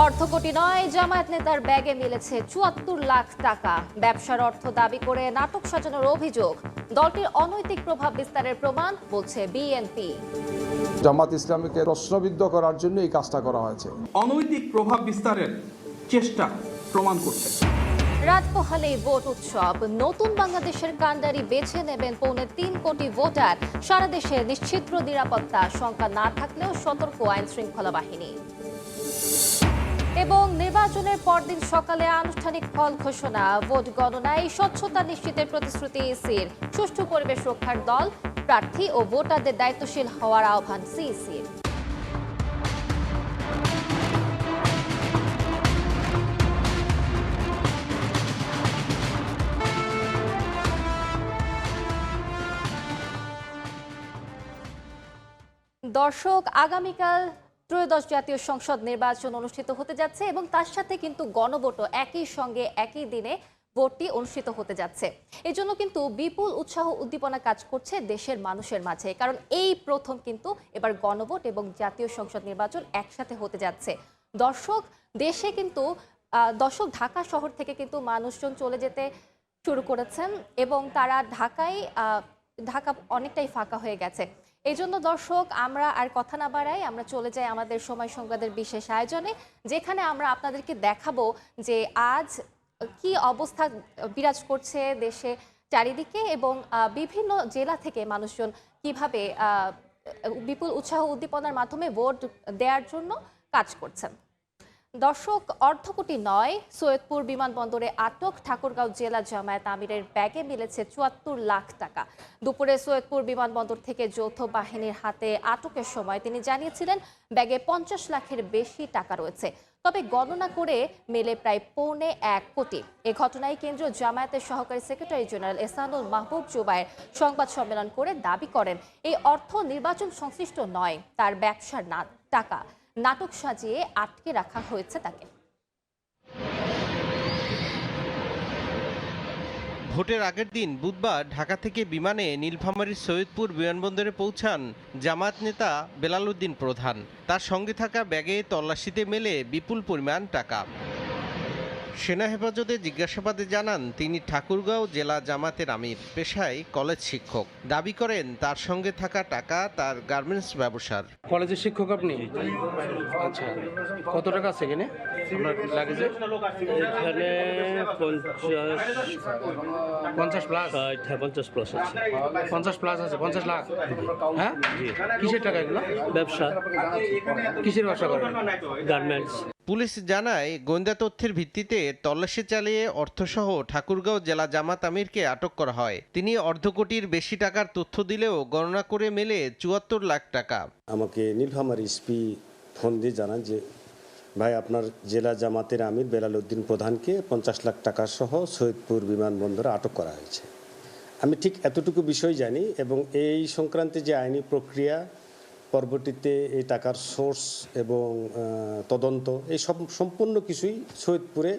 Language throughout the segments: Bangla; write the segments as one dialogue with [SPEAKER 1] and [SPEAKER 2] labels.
[SPEAKER 1] অর্ধকোটি নয়, জামায়াত নেতার ব্যাগে মিলেছে ৭৪ লাখ টাকা। ব্যবসার অর্থ দাবি করে নাটক সাজানোর অভিযোগ। দলটির অনৈতিক প্রভাব বিস্তারের প্রমাণ বলছে বিএনপি।
[SPEAKER 2] জামাত ইসলামীকে প্রশ্নবিদ্ধ করার জন্য এই কাজটা করা হয়েছে।
[SPEAKER 3] অনৈতিক প্রভাব বিস্তারের চেষ্টা প্রমাণ করছে।
[SPEAKER 1] রাত পোহালেই ভোট উৎসব। নতুন বাংলাদেশের কাণ্ডারি বেছে নেবেন ৩.৫ কোটি ভোটার। সারা দেশে নিশ্চিদ্র নিরাপত্তা, শঙ্কা না থাকলেও সতর্ক আইন শৃঙ্খলা বাহিনী। এবং নির্বাচনের পরদিন সকালে আনুষ্ঠানিক ফল ঘোষণা। ভোট গণনায় স্বচ্ছতা নিশ্চিতের প্রতিশ্রুতি ইসির। সুষ্ঠু পরিবেশ রক্ষার দল, প্রার্থী ও ভোটারদের দায়িত্বশীল হওয়ার আহ্বান সিইসির। দর্শক, আগামীকাল ত্রয়োদশ জাতীয় সংসদ নির্বাচন অনুষ্ঠিত হতে যাচ্ছে এবং তার সাথে কিন্তু গণভোটও একই সঙ্গে একই দিনে ভোটটি অনুষ্ঠিত হতে যাচ্ছে। এই জন্য কিন্তু বিপুল উৎসাহ উদ্দীপনা কাজ করছে দেশের মানুষের মাঝে, কারণ এই প্রথম কিন্তু এবার গণভোট এবং জাতীয় সংসদ নির্বাচন একসাথে হতে যাচ্ছে। দর্শক, দেশে কিন্তু ঢাকা শহর থেকে কিন্তু মানুষজন চলে যেতে শুরু করেছেন এবং তারা ঢাকা অনেকটাই ফাঁকা হয়ে গেছে। এই জন্য দর্শক, আমরা আর কথা না বাড়াই, আমরা চলে যাই আমাদের সময় সংবাদের বিশেষ আয়োজনে, যেখানে আমরা আপনাদেরকে দেখাবো যে আজ কি অবস্থা বিরাজ করছে দেশে চারিদিকে এবং বিভিন্ন জেলা থেকে মানুষজন কিভাবে বিপুল উৎসাহ উদ্দীপনার মাধ্যমে ভোট দেওয়ার জন্য কাজ করছেন। দর্শক, অর্ধকোটি নয়, সৈয়দপুর বিমানবন্দরে আটক ঠাকুরগাঁও জেলা জামায়াত আমিরের ব্যাগে মিলেছে ৭৪ লাখ টাকা। দুপুরে সৈয়দপুর বিমানবন্দর থেকে যৌথ বাহিনীর হাতে আটকের সময় তিনি জানিয়েছিলেন ব্যাগে ৫০ লাখের বেশি টাকা রয়েছে। তবে গণনা করে মেলে প্রায় ১.৫ কোটি। এ ঘটনায় কেন্দ্রীয় জামায়াতের সহকারী সেক্রেটারি জেনারেল এহসানুল মাহবুব জুবায়ের সংবাদ সম্মেলন করে দাবি করেন এই অর্থ নির্বাচন সংশ্লিষ্ট নয়, তার ব্যবসার টাকা। নাটক সাজিয়ে আটকে রাখা হয়েছে তাকে।
[SPEAKER 4] ভোটের আগের দিন বুধবার ঢাকা থেকে বিমানে নীলফামারীর সৈয়দপুর বিমানবন্দরে পৌঁছান জামায়াত নেতা বেলাল উদ্দিন প্রধান। তার সঙ্গে থাকা ব্যাগে তল্লাশিতে মেলে বিপুল পরিমাণ টাকা। সেনা হেফাজতে জিজ্ঞাসাবাদে জানান তিনি ঠাকুরগাঁও জেলা জামাতের আমির, পেশায় কলেজ শিক্ষক। দাবি করেন তার সঙ্গে থাকা টাকা তার গার্মেন্টস ব্যবসার।
[SPEAKER 5] কলেজের শিক্ষক আপনি? আচ্ছা, কত টাকা আছে এখানে আপনার লাগেজে?
[SPEAKER 6] এখানে
[SPEAKER 5] 50 প্লাস?
[SPEAKER 6] 50 প্লাস আছে।
[SPEAKER 5] 50 প্লাস আছে? 50 লাখ? হ্যাঁ, কিসের টাকা এগুলো?
[SPEAKER 6] ব্যবসা।
[SPEAKER 5] কিসের ব্যবসা করেন?
[SPEAKER 6] গার্মেন্টস।
[SPEAKER 4] পুলিশ জানায় গোয়েন্দা তথ্যের ভিত্তিতে তল্লাশি চালিয়ে অর্থসহ ঠাকুরগাঁও জেলা জামাত আমিরকে আটক করা হয়। তিনি অর্ধকোটির বেশি টাকার তথ্য দিলেও গণনা করে মেলে ৭৪ লাখ টাকা।
[SPEAKER 7] আমাকে নীলফামারী এসপি ফোন দিয়ে জানান যে ভাই, আপনার জেলা জামাতের আমির বেলাল উদ্দিন প্রধানকে 50 লাখ টাকা সহ সৈয়দপুর বিমানবন্দরে আটক করা হয়েছে। আমি ঠিক এতটুকু বিষয় জানি এবং এই সংক্রান্তে যে আইনি প্রক্রিয়া, পরবর্তীতে এই টাকার সোর্স এবং তদন্ত, এই সম্পূর্ণ কিছুই সৈয়দপুরে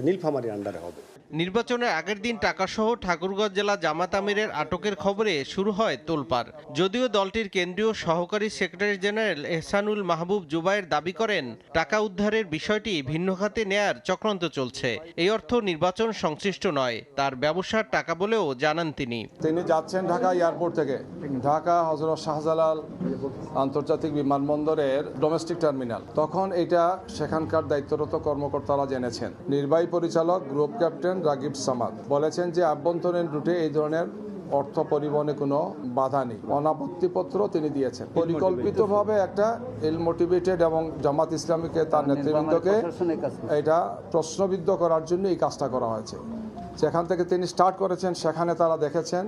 [SPEAKER 7] নীলফামারীর আন্ডারে হবে।
[SPEAKER 4] নির্বাচনের আগের দিন টাকাসহ ঠাকুরগাঁও জেলা জামাত আমিরের আটকের খবরে শুরু হয় তোলপাড়। যদিও দলটির কেন্দ্রীয় সহকারী সেক্রেটারি জেনারেল এহসানুল মাহবুব জুবায়ের দাবি করেন টাকা উদ্ধারের বিষয়টি ভিন্ন খাতে নেয়ার চক্রান্ত চলছে। এই অর্থ নির্বাচন সংশ্লিষ্ট নয়, তার ব্যবসার টাকা বলেও জানান তিনি।
[SPEAKER 2] তিনি যাচ্ছেন ঢাকা এয়ারপোর্ট থেকে ঢাকা হযরত শাহজালাল আন্তর্জাতিক বিমানবন্দরের ডোমেস্টিক টার্মিনাল। তখন এটা সেখানকার দায়িত্বরত কর্মকর্তারা জেনেছেন। নির্বাহী পরিচালক গ্রুপ ক্যাপ্টেন রাগিব সামাদ বলেছেন যে আভ্যন্তরীণ রুটে এই ধরনের অর্থ পরিবহনে কোনো বাধা নেই। অনাপত্তিপত্র তিনি দিয়েছেন। পরিকল্পিতভাবে একটা ইল মোটিভেটেড এবং জামাত ইসলামীকে তার নেতৃবৃন্দকে এটা প্রশ্নবিদ্ধ করার জন্য এই কাজটা করা হয়েছে। যেখান থেকে তিনি স্টার্ট করেছেন সেখানে তারা দেখেছেন,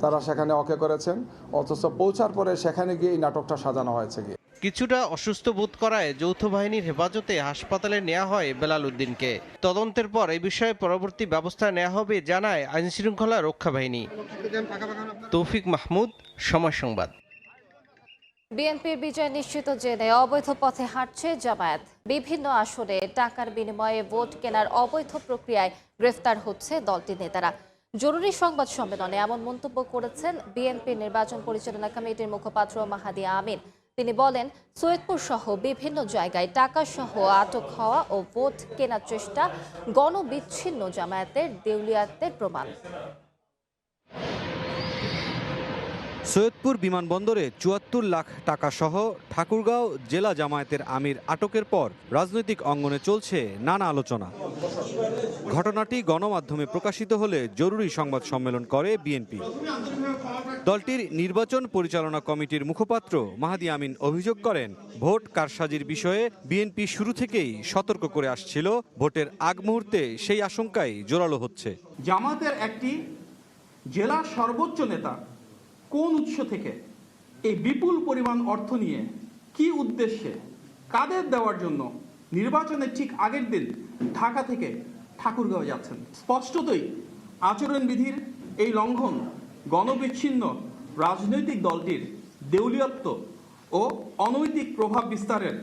[SPEAKER 2] তারা সেখানে ওকে করেছেন, অথচ পৌঁছার পরে সেখানে গিয়ে এই নাটকটা সাজানো হয়েছে।
[SPEAKER 4] কিছুটা অসুস্থ বোধ করায় যৌথ বাহিনীর হেফাজতে হাসপাতালে নেওয়া হয় বেলাল উদ্দিনকে। তদন্তের পর এই বিষয়ে পরবর্তী ব্যবস্থা নেওয়া হবে জানায় আইনশৃঙ্খলা রক্ষা বাহিনী। তৌফিক মাহমুদ, সময় সংবাদ।
[SPEAKER 1] বিএনপির বিজয় নিশ্চিত জেনে অবৈধ পথে হাঁটছে জামায়াত। বিভিন্ন আসনে টাকার বিনিময়ে ভোট কেনার অবৈধ প্রক্রিয়ায় গ্রেফতার হচ্ছে দলটির নেতারা। জরুরি সংবাদ সম্মেলনে এমন মন্তব্য করেছেন বিএনপির নির্বাচন পরিচালনা কমিটির মুখপাত্র মাহাদি আমিন। তিনি বলেন, সৈয়দপুর সহ বিভিন্ন জায়গায় টাকা সহ আটক হওয়া ও ভোট কেনার চেষ্টা গণবিচ্ছিন্ন জামায়াতের দেউলিয়াতের প্রমাণ।
[SPEAKER 8] সৈয়দপুর বিমানবন্দরে ৭৪ লাখ টাকা সহ ঠাকুরগাঁও জেলা জামায়াতের আমির আটকের পর রাজনৈতিক অঙ্গনে চলছে নানা আলোচনা। ঘটনাটি গণমাধ্যমে প্রকাশিত হলে জরুরি সংবাদ সম্মেলন করে বিএনপি। দলটির নির্বাচন পরিচালনা কমিটির মুখপাত্র মাহাদি আমিন অভিযোগ করেন, ভোট কারসাজির বিষয়ে বিএনপি শুরু থেকেই সতর্ক করে আসছিল। ভোটের আগ মুহূর্তে সেই আশঙ্কাই জোরালো হচ্ছে।
[SPEAKER 3] জামাতের একটি জেলা সর্বোচ্চ নেতা কোন উৎস থেকে এই বিপুল পরিমাণ অর্থ নিয়ে কি উদ্দেশ্যে কাদের দেওয়ার জন্য নির্বাচনের ঠিক আগের দিন ঢাকা থেকে ঠাকুরগাঁও যাচ্ছেন? স্পষ্টতই আচরণবিধির এই লঙ্ঘন গণবিচ্ছিন্ন রাজনৈতিক দলটির দেউলিয়ত্ব ও অনৈতিক প্রভাব বিস্তারের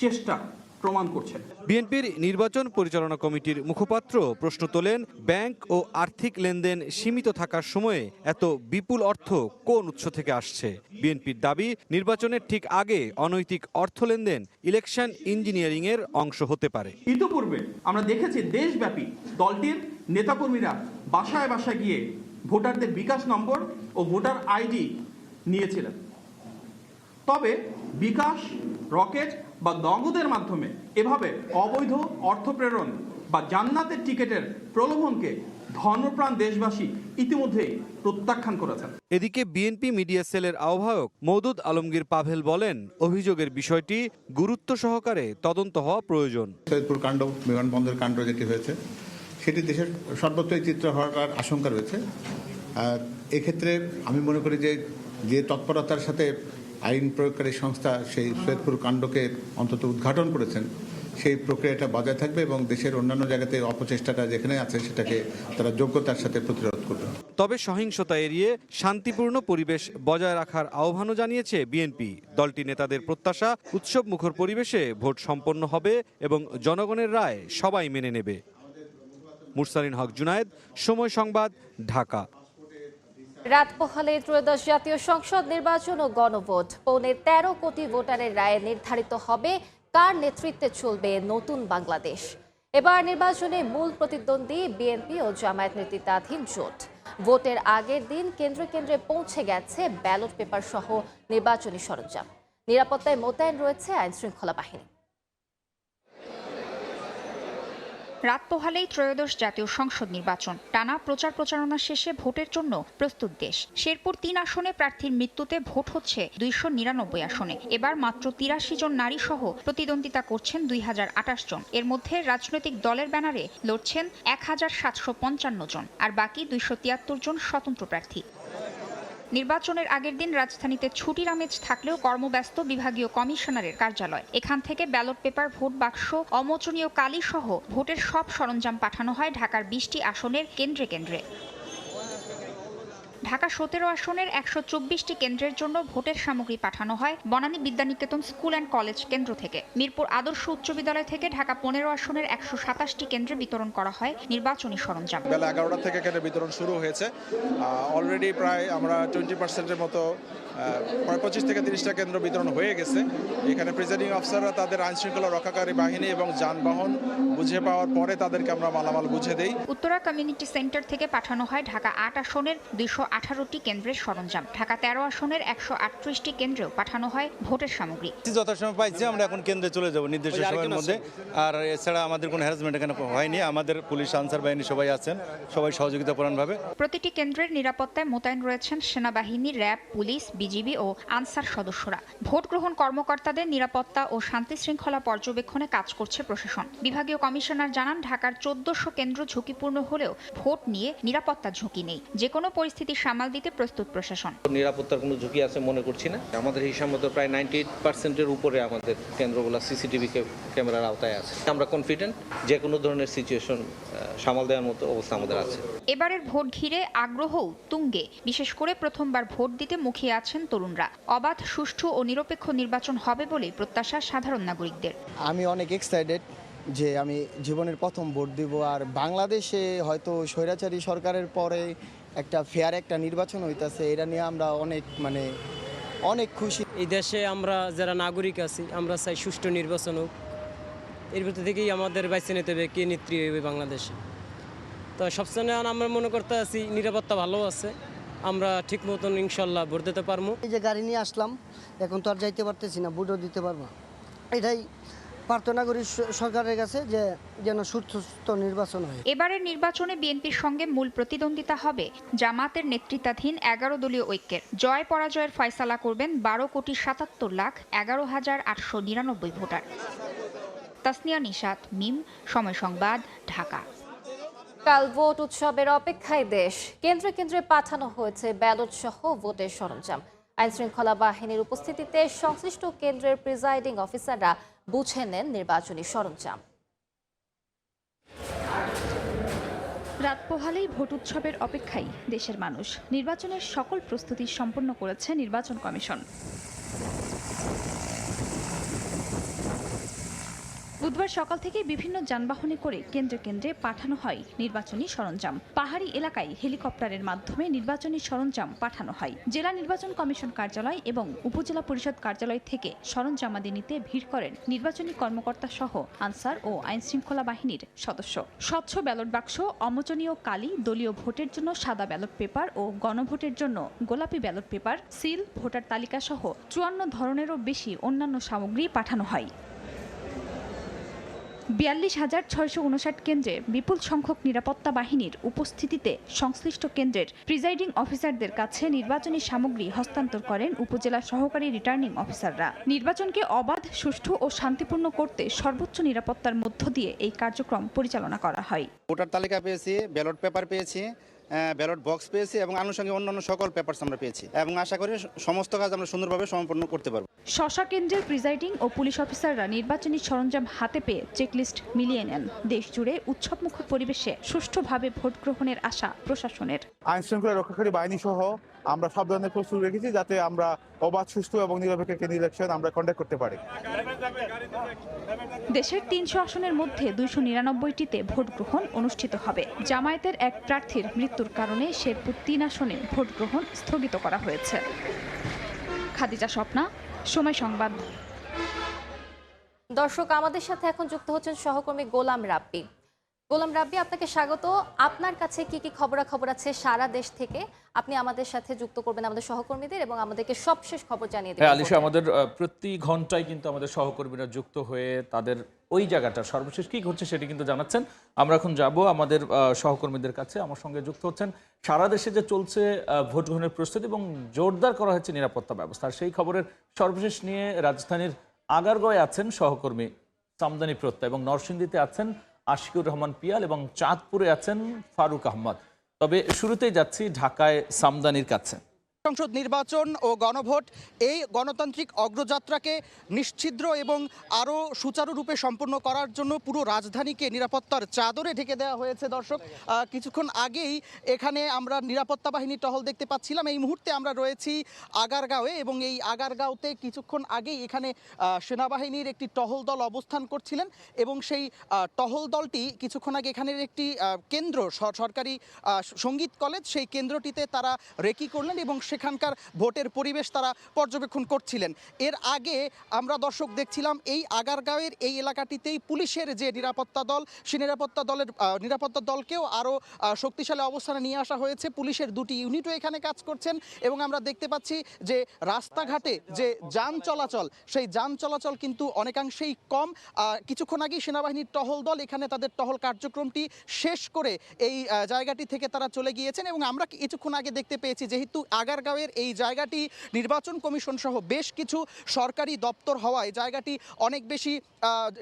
[SPEAKER 3] চেষ্টা প্রমাণ করছে।
[SPEAKER 8] বিএনপির নির্বাচন পরিচালনা কমিটির মুখপাত্র প্রশ্ন তোলেন, ব্যাংক ও আর্থিক লেনদেন সীমিত থাকার সময়ে এত বিপুল অর্থ কোন উৎস থেকে আসছে? বিএনপির দাবি, নির্বাচনের ঠিক আগে অনৈতিক অর্থ লেনদেন ইলেকশন ইঞ্জিনিয়ারিং এর অংশ হতে পারে।
[SPEAKER 3] ইতিপূর্বে আমরা দেখেছি দেশব্যাপী দলটির নেতাকর্মীরা বাসায় বাসায় গিয়ে ভোটারদের বিকাশ নম্বর ও ভোটার আইডি নিয়েছিলেন। তবে বিকাশ, রকেট বা নগদের মাধ্যমে এভাবে অবৈধ অর্থ প্রেরণ বা জান্নাতের টিকিটের প্রলোভনকে ধর্মপ্রাণ দেশবাসী ইতিমধ্যেই প্রত্যাখ্যান করেছেন।
[SPEAKER 8] এদিকে বিএনপি মিডিয়া সেলের আহ্বায়ক মওদুদ আলমগীর পাভেল বলেন, অভিযোগের বিষয়টি গুরুত্ব সহকারে তদন্ত হওয়া প্রয়োজন।
[SPEAKER 9] সৈয়দপুর কাণ্ড, বিমানবন্দর কাণ্ড যেটি হয়েছে সেটি দেশের সর্বত্রই চিত্র হওয়ার আশঙ্কা রয়েছে। এক্ষেত্রে আমি মনে করি যে তৎপরতার সাথে আইন প্রয়োগকারী সংস্থা সেই সৈয়দপুর কাণ্ডকে অন্তত উদ্ঘাটন করেছেন, সেই প্রক্রিয়াটা বজায় থাকবে এবং দেশের অন্যান্য জায়গাতে অপচেষ্টাটা যেখানে আছে সেটাকে তারা যোগ্যতার সাথে প্রতিরোধ করবে।
[SPEAKER 8] তবে সহিংসতা এড়িয়ে শান্তিপূর্ণ পরিবেশ বজায় রাখার আহ্বানও জানিয়েছে বিএনপি। দলটি নেতাদের প্রত্যাশা, উৎসব মুখর পরিবেশে ভোট সম্পন্ন হবে এবং জনগণের রায় সবাই মেনে নেবে। মুরসালিন হক জুনায়েদ, সময় সংবাদ, ঢাকা।
[SPEAKER 1] রাত পোহালে ত্রয়োদশ জাতীয় সংসদ নির্বাচন ও গণভোট। 13.25 কোটি ভোটারের রায়ে নির্ধারিত হবে কার নেতৃত্বে চলবে নতুন বাংলাদেশ। এবার নির্বাচনে মূল প্রতিদ্বন্দ্বী বিএনপি ও জামায়াত নেতৃত্বাধীন জোট। ভোটের আগের দিন কেন্দ্রে কেন্দ্রে পৌঁছে গেছে ব্যালট পেপার সহ নির্বাচনী সরঞ্জাম। নিরাপত্তায় মোতায়েন রয়েছে আইনশৃঙ্খলা বাহিনী।
[SPEAKER 10] রাত পোহালেই ত্রয়োদশ জাতীয় সংসদ নির্বাচন। টানা প্রচার প্রচারণা শেষে ভোটের জন্য প্রস্তুত দেশ। শেরপুর 3 আসনে প্রার্থীর মৃত্যুতে ভোট হচ্ছে 299 আসনে। এবার মাত্র 83 জন নারী সহ প্রতিদ্বন্দ্বিতা করছেন 2028 জন। এর মধ্যে রাজনৈতিক দলের ব্যানারে লড়ছেন 1755 জন, আর বাকি 273 জন স্বতন্ত্র প্রার্থী। নির্বাচনের আগের দিন রাজধানীতে ছুটির আমেজ থাকলেও কর্মব্যস্ত বিভাগীয় কমিশনারের কার্যালয়। এখান থেকে ব্যালট পেপার, ভোট বাক্স, অমোচনীয় কালি সহ ভোটের সব সরঞ্জাম পাঠানো হয় ঢাকার 20টি আসনের কেন্দ্রে কেন্দ্রে। ঢাকা 17 আসনের 124টি কেন্দ্রের জন্য ভোটের সামগ্রী পাঠানো হয় Banani Vidyaniketan school and college কেন্দ্র থেকে। মিরপুর আদর্শ উচ্চ বিদ্যালয় থেকে ঢাকা 15 আসনের 127টি কেন্দ্রে বিতরণ করা হয় নির্বাচনী সরঞ্জাম।
[SPEAKER 11] বেলা 11টা থেকে কেন্দ্রে বিতরণ শুরু হয়েছে। অলরেডি প্রায় আমরা 20%-এর মতো, প্রায় 25 থেকে 30টা কেন্দ্র বিতরণ হয়ে গেছে। এখানে প্রিজাইডিং অফিসাররা তাদের আইন শৃঙ্খলা রক্ষাকারী বাহিনী এবং যানবাহন বুঝে পাওয়ার পরে তাদেরকে আমরা মালামাল বুঝে দেই।
[SPEAKER 10] উত্তরা কমিউনিটি সেন্টার থেকে পাঠানো হয় ঢাকা 8 আসনের 218টি কেন্দ্রের সরঞ্জাম। ঢাকা 13 আসনের 138টি কেন্দ্রেও পাঠানো হয় ভোটের সামগ্রী।
[SPEAKER 12] যথাসময় পাইছি, আমরা এখন কেন্দ্রে চলে যাব নির্দিষ্ট সময়ের মধ্যে। আর এছাড়া আমাদের কোনো হ্যারাসমেন্ট এখানে হয়নি। আমাদের পুলিশ, আনসার বাহিনী সবাই আছেন, সবাই সহযোগিতাপূর্ণভাবে।
[SPEAKER 10] প্রতিটি কেন্দ্রের নিরাপত্তায় মোতায়েন রয়েছেন সেনাবাহিনী, র্যাব, পুলিশ, বিজিবি ও আনসার সদস্যরা। ভোট গ্রহণ কর্মকর্তাদের নিরাপত্তা ও শান্তি শৃঙ্খলা পর্যবেক্ষণে কাজ করছে প্রশাসন। বিভাগীয় কমিশনার জানান, ঢাকার 1400 কেন্দ্র ঝুঁকিপূর্ণ হলেও ভোট নিয়ে নিরাপত্তা ঝুঁকি নেই। যে কোনো পরিস্থিতি সামাল দিতে প্রস্তুত প্রশাসন।
[SPEAKER 5] নিরাপত্তার কোনো ঝুঁকি আছে মনে করছি না। আমাদের হিসাব মতো প্রায় 98%-এর উপরে আমাদের কেন্দ্রগুলো সিসিটিভি ক্যামেরার আওতায় আছে। আমরা কনফিডেন্ট যে কোনো ধরনের সিচুয়েশন সামাল দেওয়ার মতো অবস্থা আমাদের আছে।
[SPEAKER 10] এবারের ভোট ঘিরে আগ্রহও তুঙ্গে। বিশেষ করে প্রথমবার ভোট দিতে মুখিয়ে আছেন তরুণরা। অবাধ, সুষ্ঠু ও নিরপেক্ষ নির্বাচন হবে বলে প্রত্যাশা সাধারণ নাগরিকদের।
[SPEAKER 13] আমি অনেক এক্সাইটেড যে আমি জীবনের প্রথম ভোট দিব। আর বাংলাদেশে হয়তো স্বৈরাচারী সরকারের পরে একটা ফেয়ার একটা নির্বাচন হইতাছে, এটা নিয়ে আমরা অনেক অনেক খুশি।
[SPEAKER 6] এই দেশে আমরা যারা নাগরিক আছি আমরা চাই সুষ্ঠু নির্বাচন হোক। এর ভিতর থেকেই আমাদের বাইছে নিতে হবে কে নেত্রী হবে বাংলাদেশে। তো সবসময় আমরা মনে করতে আছি নিরাপত্তা ভালো আছে, আমরা ঠিক মতন ইনশাল্লাহ ভোট দিতে পারবো।
[SPEAKER 13] এই যে গাড়ি নিয়ে আসলাম, এখন তো আর যাইতে পারতেছি না, ভোটও দিতে পারবো। এটাই প্রার্থনা করি সরকারের কাছে যে যেন সুস্থ নির্বাচন হয়।
[SPEAKER 10] এবারের নির্বাচনে বিএনপির সঙ্গে মূল প্রতিদ্বন্দ্বিতা হবে জামাতের নেতৃত্বাধীন 11 দলীয় ঐক্যের। জয় পরাজয়ের ফয়সালা করবেন 12,77,11,899 ভোটার। তাসনিয়া নিশাত, মিম, সময় সংবাদ, ঢাকা।
[SPEAKER 1] কাল ভোট উৎসবের অপেক্ষায় দেশ। কেন্দ্রে কেন্দ্রে পাঠানো হয়েছে ব্যালট সহ ভোটের সরঞ্জাম। আইনশৃঙ্খলা বাহিনীর উপস্থিতিতে সংশ্লিষ্ট কেন্দ্রের প্রিজাইডিং অফিসাররা বুঝে নেন নির্বাচনী সরঞ্জাম।
[SPEAKER 10] রাত পোহালেই ভোট উৎসবের অপেক্ষায় দেশের মানুষ। নির্বাচনের সকল প্রস্তুতি সম্পন্ন করেছে নির্বাচন কমিশন। বুধবার সকাল থেকে বিভিন্ন যানবাহনে করে কেন্দ্রে কেন্দ্রে পাঠানো হয় নির্বাচনী সরঞ্জাম। পাহাড়ি এলাকায় হেলিকপ্টারের মাধ্যমে নির্বাচনী সরঞ্জাম পাঠানো হয়। জেলা নির্বাচন কমিশন কার্যালয় এবং উপজেলা পরিষদ কার্যালয় থেকে সরঞ্জামাদি নিতে ভিড় করেন নির্বাচনী কর্মকর্তা সহ আনসার ও আইনশৃঙ্খলা বাহিনীর সদস্য। স্বচ্ছ ব্যালট বাক্স, অমোচনীয় কালি, দলীয় ভোটের জন্য সাদা ব্যালট পেপার ও গণভোটের জন্য গোলাপি ব্যালট পেপার, সিল, ভোটার তালিকা সহ 54 ধরনেরও বেশি অন্যান্য সামগ্রী পাঠানো হয়। 42,659 কেন্দ্রে বিপুল সংখ্যক নিরাপত্তা বাহিনীর উপস্থিতিতে সংশ্লিষ্ট কেন্দ্রের প্রিজাইডিং অফিসারদের কাছে নির্বাচনী সামগ্রী হস্তান্তর করেন উপজেলা সহকারী রিটার্নিং অফিসাররা। নির্বাচনকে অবাধ, সুষ্ঠু ও শান্তিপূর্ণ করতে সর্বোচ্চ নিরাপত্তার মধ্য দিয়ে এই কার্যক্রম পরিচালনা করা হয়।
[SPEAKER 12] ভোটার তালিকা পেয়েছি, ব্যালট পেপার পেয়েছি, ব্যালট বক্স পেয়েছি এবং আনুষঙ্গিক অন্যান্য সকল পেপারস আমরা পেয়েছি এবং আশা করি সমস্ত কাজ আমরা সুন্দরভাবে সম্পন্ন করতে পারব।
[SPEAKER 10] শশা কেন্দ্রের প্রিজাইডিং ও পুলিশ অফিসাররা নির্বাচনী সরঞ্জাম হাতে পেয়ে চেকলিস্ট মিলিয়ে নেন। দেশ জুড়ে উৎসবমুখর পরিবেশে সুষ্ঠুভাবে ভোট গ্রহণের আশা প্রশাসনের।
[SPEAKER 11] আইন শৃঙ্খলা রক্ষাকারী বাহিনী সহ আমরা সব ধরনের প্রস্তুতি রেখেছি যাতে আমরা অবাধ, সুষ্ঠু এবং নিরপেক্ষ কেন্দ্রীয় ইলেকশন আমরা কন্ডাক্ট করতে পারি।
[SPEAKER 10] দেশের 300 আসনের মধ্যে 299টিতে ভোট গ্রহণ অনুষ্ঠিত হবে। জামায়াতের এক প্রার্থীর মৃত্যুর কারণে শেরপুর 3 আসনে ভোট গ্রহণ স্থগিত করা হয়েছে। খাদিজা স্বপ্না, সময় সংবাদ।
[SPEAKER 1] দর্শক, আমাদের সাথে এখন যুক্ত হচ্ছেন সহকর্মী গোলাম রাব্বি। গোলাম রাব্বি, আপনাকে স্বাগত। আপনার কাছে কি কি খবরাখবর আছে সারা দেশ থেকে? আপনি আমাদের সাথে যুক্ত করবেন আমাদের সহকর্মীদের এবং আমাদেরকে সবশেষ খবর জানিয়ে দেবেন।
[SPEAKER 14] আলিশা, আমাদের প্রতি ঘন্টায় কিন্তু আমাদের সহকর্মীরা যুক্ত হয়ে তাদের ওই জায়গাটা সর্বশেষ কি ঘটছে সেটি কিন্তু জানাচ্ছেন। আমরা এখন যাব আমাদের সহকর্মীদের কাছে। আমার সঙ্গে যুক্ত হচ্ছেন সারা দেশে যে চলছে ভোট গ্রহণের প্রস্তুতি এবং জোরদার করা হচ্ছে নিরাপত্তা ব্যবস্থা। সেই খবরের সর্বশেষ নিয়ে রাজধানীর আগারগাঁওয়ে আছেন সহকর্মী সামদানি প্রত্যয় এবং নরসিংদীতে আছেন আশিকুর রহমান পিয়াল এবং চাঁদপুরে আছেন ফারুক আহমদ। তবে শুরুতেই যাচ্ছি ঢাকায় সামদানির কাছে।
[SPEAKER 15] সংসদ নির্বাচন ও গণভোট এই গণতান্ত্রিক অগ্রযাত্রাকে নিশ্ছিদ্র এবং আরও সুচারুরূপে সম্পন্ন করার জন্য পুরো রাজধানীকে নিরাপত্তার চাদরে ঢেকে দেওয়া হয়েছে। দর্শক, কিছুক্ষণ আগেই এখানে আমরা নিরাপত্তা বাহিনী টহল দেখতে পাচ্ছিলাম। এই মুহূর্তে আমরা রয়েছি আগারগাঁওয়ে এবং এই আগারগাঁওতে কিছুক্ষণ আগেই এখানে সেনাবাহিনীর একটি টহল দল অবস্থান করছিলেন এবং সেই টহল দলটি কিছুক্ষণ আগে এখানের একটি কেন্দ্র, সরকারি সঙ্গীত কলেজ, সেই কেন্দ্রটিতে তারা রেকি করলেন এবং সেখানকার ভোটের পরিবেশ তারা পর্যবেক্ষণ করছিলেন। এর আগে আমরা দর্শক দেখছিলাম এই আগারগাঁওয়ের এই এলাকাটিতেই পুলিশের যে নিরাপত্তা দল, সেই নিরাপত্তা দলকেও আরও শক্তিশালী অবস্থানে নিয়ে আসা হয়েছে। পুলিশের 2টি ইউনিটও এখানে কাজ করছেন এবং আমরা দেখতে পাচ্ছি যে রাস্তাঘাটে যে যান চলাচল, সেই যান চলাচল কিন্তু অনেকাংশেই কম। কিছুক্ষণ আগেই সেনাবাহিনীর টহল দল এখানে তাদের টহল কার্যক্রমটি শেষ করে এই জায়গাটি থেকে তারা চলে গিয়েছেন এবং আমরা কিছুক্ষণ আগে দেখতে পেয়েছি যেহেতু আগারগাঁওয়ের এই জায়গাটি নির্বাচন কমিশন সহ বেশ কিছু সরকারি দপ্তর হওয়ায় জায়গাটি অনেক বেশি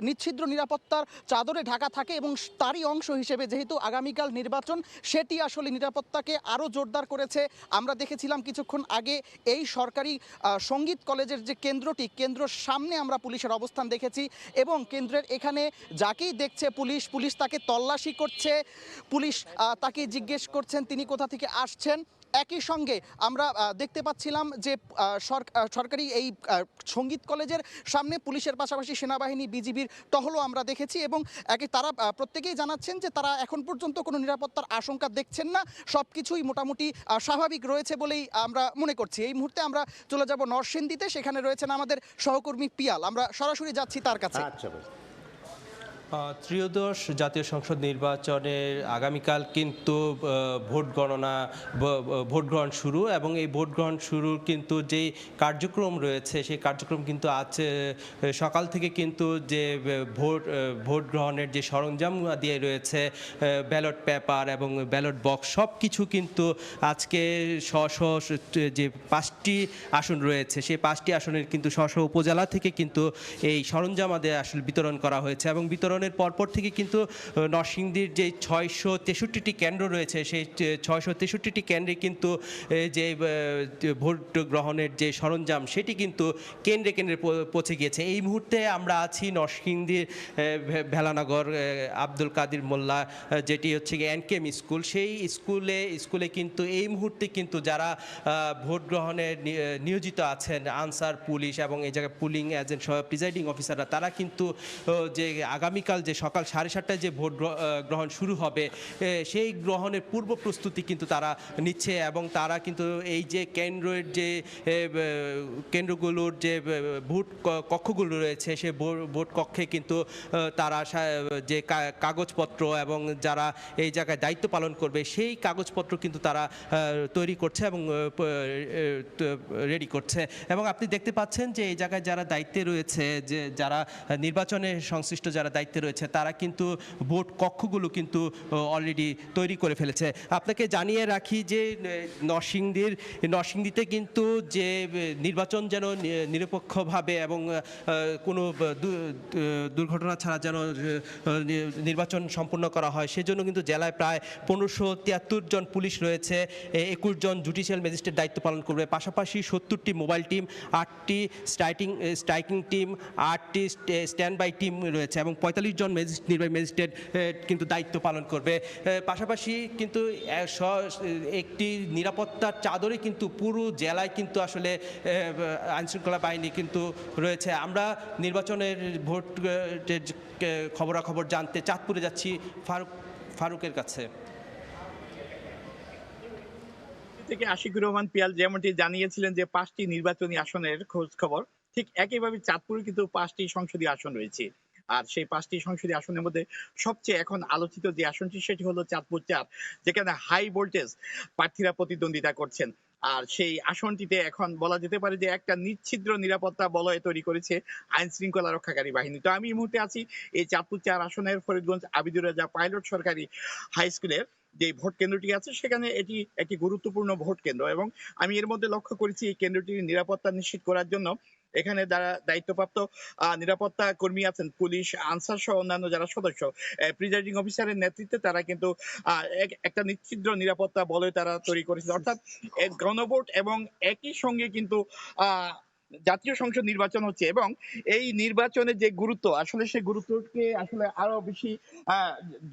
[SPEAKER 15] নিচ্ছিদ্র নিরাপত্তার চাদরে ঢাকা থাকে এবং তারই অংশ হিসেবে যেহেতু আগামীকাল নির্বাচন, সেটি আসলে নিরাপত্তাকে আরও জোরদার করেছে। আমরা দেখেছিলাম কিছুক্ষণ আগে এই সরকারি সঙ্গীত কলেজের যে কেন্দ্রটি, কেন্দ্রের সামনে আমরা পুলিশের অবস্থান দেখেছি এবং কেন্দ্রের এখানে যাকেই দেখছে পুলিশ তাকে তল্লাশি করছে, পুলিশ তাকে জিজ্ঞেস করছেন তিনি কোথা থেকে আসছেন একই সঙ্গে আমরা দেখতে পাচ্ছিলাম যে সরকারি এই সঙ্গীত কলেজের সামনে পুলিশের পাশাপাশি সেনাবাহিনী, বিজিবির টহলও আমরা দেখেছি এবং তারা প্রত্যেকেই জানাচ্ছেন যে তারা এখন পর্যন্ত কোনো নিরাপত্তার আশঙ্কা দেখছেন না, সব কিছুই মোটামুটি স্বাভাবিক রয়েছে বলেই আমরা মনে করছি। এই মুহূর্তে আমরা চলে যাব নরসিংদীতে, সেখানে রয়েছেন আমাদের সহকর্মী পিয়াল, আমরা সরাসরি যাচ্ছি তার কাছে।
[SPEAKER 4] ত্রয়োদশ জাতীয় সংসদ নির্বাচনের আগামীকাল কিন্তু ভোট গ্রহণ শুরু, এবং এই ভোট গ্রহণ শুরুর কিন্তু যে কার্যক্রম রয়েছে সেই কার্যক্রম কিন্তু আজ সকাল থেকে কিন্তু যে ভোট গ্রহণের যে সরঞ্জাম দিয়ে রয়েছে, ব্যালট পেপার এবং ব্যালট বক্স সব কিছু কিন্তু আজকে যে 5টি আসন রয়েছে সেই 5টি আসনের কিন্তু উপজেলা থেকে কিন্তু এই সরঞ্জাম আসলে বিতরণ করা হয়েছে। এবং বিতরণের পরপর থেকে কিন্তু নরসিংদীর যে 663টি কেন্দ্র রয়েছে সেই 663টি কেন্দ্রে কিন্তু যে ভোট গ্রহণের যে সরঞ্জাম সেটি কিন্তু কেন্দ্রে কেন্দ্রে পৌঁছে গিয়েছে। এই মুহূর্তে আমরা আছি নরসিংদীর ভেলানগর আব্দুল কাদির মোল্লা, যেটি হচ্ছে এনকেএম স্কুল, সেই স্কুলে কিন্তু এই মুহূর্তে কিন্তু যারা ভোট গ্রহণে নিয়োজিত আছেন, আনসার, পুলিশ এবং এই জায়গায় পুলিং এজেন্ট সহ প্রিজাইডিং অফিসাররা, তারা কিন্তু যে আগামীকাল যে সকাল 7:30টায় যে ভোট গ্রহণ শুরু হবে সেই গ্রহণের পূর্ব প্রস্তুতি কিন্তু তারা নিচ্ছে। এবং তারা কিন্তু এই যে কেন্দ্রগুলোর যে ভোট কক্ষগুলো রয়েছে সেই ভোট কক্ষে কিন্তু তারা যে কাগজপত্র এবং যারা এই জায়গায় দায়িত্ব পালন করবে সেই কাগজপত্র কিন্তু তারা তৈরি করছে এবং রেডি করছে। এবং আপনি দেখতে পাচ্ছেন যে এই জায়গায় যারা দায়িত্বে রয়েছে, যে যারা নির্বাচনে সংশ্লিষ্ট যারা দায়িত্বে রয়েছে, তারা কিন্তু ভোট কক্ষগুলো কিন্তু অলরেডি তৈরি করে ফেলেছে। আপনাকে জানিয়ে রাখি যে নরসিংদীতে কিন্তু যে নির্বাচন যেন নিরপেক্ষভাবে এবং কোনো দুর্ঘটনা ছাড়া যেন নির্বাচন সম্পন্ন করা হয় সেজন্য কিন্তু জেলায় প্রায় 1573 জন পুলিশ রয়েছে, 21 জন জুডিশিয়াল ম্যাজিস্ট্রেট দায়িত্ব পালন করবে, পাশাপাশি 70টি মোবাইল টিম, 8টি স্ট্রাইকিং টিম, 8টি স্ট্যান্ড বাই টিম রয়েছে এবং 45 জন নির্বাহী ম্যাজিস্ট্রেট কিন্তু দায়িত্ব পালন করবে। পাশাপাশি কিন্তু একটি নিরাপত্তার চাদরে কিন্তু পুরো জেলায় কিন্তু আসলে আইনশৃঙ্খলা বাহিনী কিন্তু রয়েছে। আমরা নির্বাচনের ভোটের খবরাখবর জানতে চাঁদপুরে যাচ্ছি ফারুকের কাছে।
[SPEAKER 16] থেকে আশিকুর রহমান পিয়াল যেমনটি জানিয়েছিলেন যে 5টি নির্বাচনী আসনের খোঁজ খবর, ঠিক একইভাবে চাঁদপুরে কিন্তু 5টি সংসদীয় আসন রয়েছে। আর সেই 5টি সংসদীয় আসনের মধ্যে সবচেয়ে এখন আলোচিত যে আসনটি সেটি হলো চাঁদপুর 4, যেখানে হাই ভোল্টেজ প্রার্থীরা প্রতিদ্বন্দ্বিতা করছেন। আর সেই আসনটিতে এখন বলা যেতে পারে যে একটা নিচ্ছিদ্র নিরাপত্তা বলয় তৈরি করেছে আইন শৃঙ্খলা রক্ষাকারী বাহিনী। তো আমি এই মুহূর্তে আছি এই চাঁদপুর 4 আসনের ফরিদগঞ্জ আবিদুর রাজা পাইলট সরকারি হাই স্কুলের যে ভোট কেন্দ্রটি আছে, সেখানে এটি একটি গুরুত্বপূর্ণ ভোট কেন্দ্র এবং আমি এর মধ্যে লক্ষ্য করেছি এই কেন্দ্রটির নিরাপত্তা নিশ্চিত করার জন্য এখানে যারা দায়িত্বপ্রাপ্ত নিরাপত্তা কর্মী আছেন, পুলিশ, আনসার সহ অন্যান্য যারা সদস্য, প্রিজাইডিং অফিসারের নেতৃত্বে তারা কিন্তু একটা নিচ্ছিদ্র নিরাপত্তা বলয় তারা তৈরি করেছে। অর্থাৎ গণভোট এবং একই সঙ্গে কিন্তু জাতীয় সংসদ নির্বাচন হচ্ছে এবং এই নির্বাচনের যে গুরুত্ব, আসলে সেই গুরুত্বকে আসলে আরো বেশি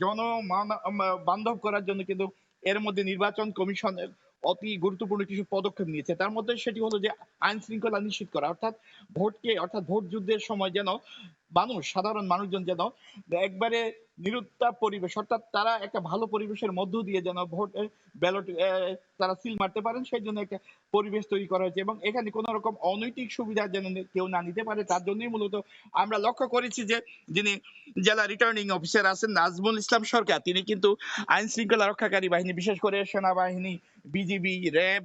[SPEAKER 16] জনবান্ধব করার জন্য কিন্তু এর মধ্যে নির্বাচন কমিশনের অতি গুরুত্বপূর্ণ কিছু পদক্ষেপ নিয়েছে। তার মধ্যে সেটি হলো যে আইন শৃঙ্খলা নিশ্চিত করা, অর্থাৎ ভোট যুদ্ধের সময় যেন সাধারণ মানুষজন যেন একবারে নিরুত্তাপ পরিবেশ, অর্থাৎ তারা একটা ভালো পরিবেশের মধ্য দিয়ে যেন ভোটের ব্যালট তারা সিল মারতে পারেন, সেই জন্য একটা পরিবেশ তৈরি করা হয়েছে এবং এখানে কোনো রকম অনৈতিক সুবিধা যেন কেউ না নিতে পারে তার জন্যই মূলত আমরা লক্ষ্য করেছি যে যিনি জেলা রিটার্নিং অফিসার আছেন নাজমুল ইসলাম সরকার, তিনি কিন্তু আইন শৃঙ্খলা রক্ষাকারী বাহিনী, বিশেষ করে সেনাবাহিনী, বিজিবি, র্যাব,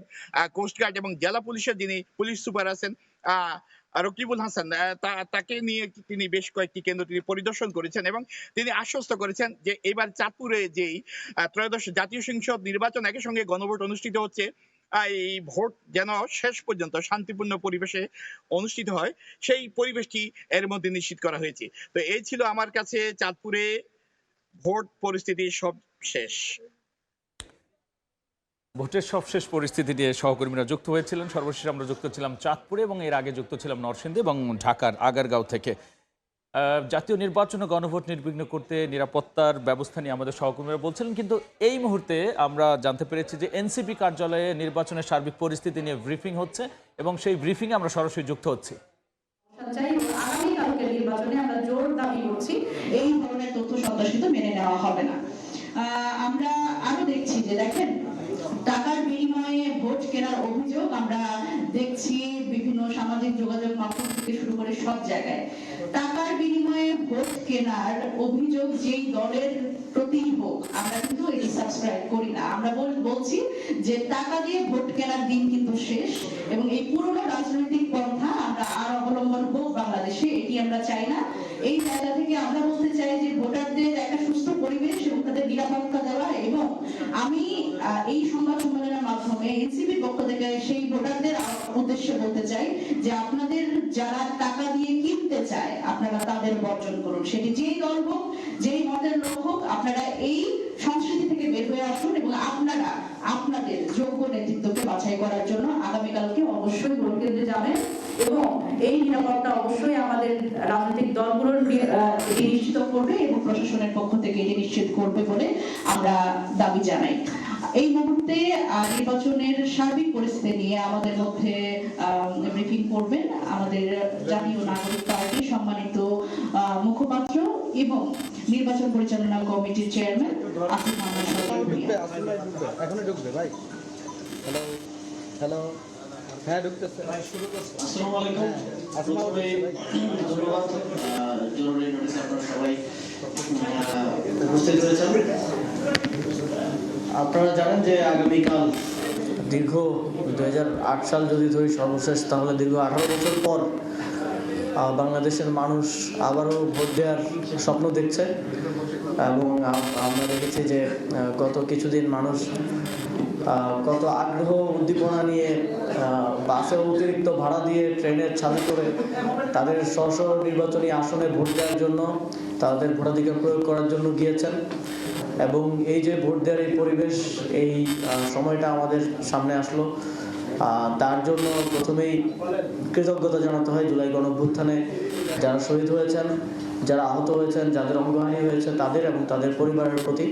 [SPEAKER 16] কোস্টগার্ড এবং জেলা পুলিশের যিনি পুলিশ সুপার আছেন রকিবুল হাসান, তাকে নিয়ে তিনি বেশ কয়েকটি কেন্দ্র তিনি পরিদর্শন করেছেন এবং তিনি আশ্বস্ত করেছেন যে এবার চাঁদপুরে যেই 13শ জাতীয় সংসদ নির্বাচন একই সঙ্গে গণভোট অনুষ্ঠিত হচ্ছে, এই ভোট যেন শেষ পর্যন্ত শান্তিপূর্ণ পরিবেশে অনুষ্ঠিত হয় সেই পরিবেশটি এর মধ্যে নিশ্চিত করা হয়েছে। তো এই ছিল আমার কাছে চাঁদপুরে ভোট পরিস্থিতি সব শেষ।
[SPEAKER 14] ভোটের সবশেষ পরিস্থিতি নিয়ে সহকর্মীরা যুক্ত হয়েছিলেন। সর্বশেষ আমরা যুক্ত ছিলাম চাঁদপুরে এবং এর আগে যুক্ত ছিলাম নরসিংদী এবং ঢাকার আগারগাঁও থেকে। জাতীয় নির্বাচনে গণভোট নির্বিঘ্ন করতে নিরাপত্তার ব্যবস্থা নিয়ে আমাদের সহকর্মীরা বলছিলেন, কিন্তু এই মুহূর্তে আমরা জানতে পেরেছি যে এনসিপি কার্যালয়ে নির্বাচনের সার্বিক পরিস্থিতি নিয়ে ব্রিফিং হচ্ছে এবং সেই ব্রিফিংয়ে আমরা সরাসরি যুক্ত হচ্ছি।
[SPEAKER 17] আগামীকালকের নির্বাচনে আমরা জোর দাবি করছি এই ধরনের তথ্য সন্ত্রাসিত মেনে নেওয়া হবে না। আমরা আরো দেখছি যে দেখেন টাকার বিনিময়ে ভোট কেনার অভিযোগ আমরা দেখছি বিভিন্ন সামাজিক যোগাযোগ মাধ্যম থেকে শুরু করে সব জায়গায় টাকার বিনিময়ে ভোট কেনার অভিযোগ যেই দলের প্রতি হোক আমরা কিন্তু এটি সাবস্ক্রাইব করি না। আমরা বলছি যে টাকা দিয়ে ভোট কেনার দিন কিন্তু শেষ এবং এই পুরনো রাজনৈতিক পন্থা আমরা আর অবলম্বন হোক বাংলাদেশে, এটি আমরা চাই না। এই জায়গা থেকে আমরা বলতে চাই যে ভোটারদের একটা সুস্থ পরিবেশ এবং তাদের নিরাপত্তা দেওয়া, এবং আমি এই সংবাদ সম্মেলনের মাধ্যমে এনসিপির পক্ষ থেকে সেই ভোটারদের উদ্দেশ্যে বলতে চাই যে আপনাদের যারা টাকা দিয়ে কিনতে চায় আপনারা তাদের বর্জন করুন, সেটি যেই দল হোক যেই মতের লোক হোক, আপনারা এই সংস্কৃতি থেকে বের হয়ে আসুন এবং আপনারা আপনাদের যোগ্য নেতৃত্বকে বাছাই করার জন্য আগামীকালকে অবশ্যই ভোট কেন্দ্রে যাবেন এবং এই নিরাপত্তা অবশ্যই আমাদের রাজনৈতিক দলগুলোর এটি নিশ্চিত করবে এবং প্রশাসনের পক্ষ থেকে এটি নিশ্চিত করবে বলে আমরা দাবি জানাই। এই মুহূর্তে নির্বাচনের সার্বিক পরিস্থিতি নিয়ে আমাদের মধ্যে ব্রিফিং করবেন আমাদের জাতীয় নাগরিক পার্টি সম্মানিত মুখপাত্র এবং নির্বাচন পরিচালনা কমিটির চেয়ারম্যান আসিফ মোহাম্মদ সরকার ভূঁইয়া।
[SPEAKER 18] এখনো ঢুকবে ভাই। হ্যালো হ্যালো, হ্যাঁ ঢুকতেছে ভাই, শুরু করছে।
[SPEAKER 19] আসসালামু আলাইকুম। ধন্যবাদ। জরুরি নোটিশে আপনারা সবাই উপস্থিত হয়েছেন। আপনারা জানেন যে আগামীকাল দীর্ঘ 2008 সাল যদি ধরি সর্বশেষ, তাহলে দীর্ঘ 18 বছর পর বাংলাদেশের মানুষ আবারও ভোট দেওয়ার স্বপ্ন দেখছে এবং আমরা দেখেছি যে গত কিছুদিন মানুষ কত আগ্রহ উদ্দীপনা নিয়ে বাসে অতিরিক্ত ভাড়া দিয়ে ট্রেনের ছাদে করে তাদের স্ব নির্বাচনী আসনে ভোট দেওয়ার জন্য, তাদের ভোটাধিকার প্রয়োগ করার জন্য গিয়েছেন। এবং এই যে ভোট দেওয়ার এই পরিবেশ, এই সময়টা আমাদের সামনে আসলো, তার জন্য প্রথমেই কৃতজ্ঞতা জানাতে হয় জুলাই গণঅভ্যুত্থানে যারা শহীদ হয়েছেন, যারা আহত হয়েছেন, যাদের অঙ্গহানি হয়েছে তাদের এবং তাদের পরিবারের প্রতি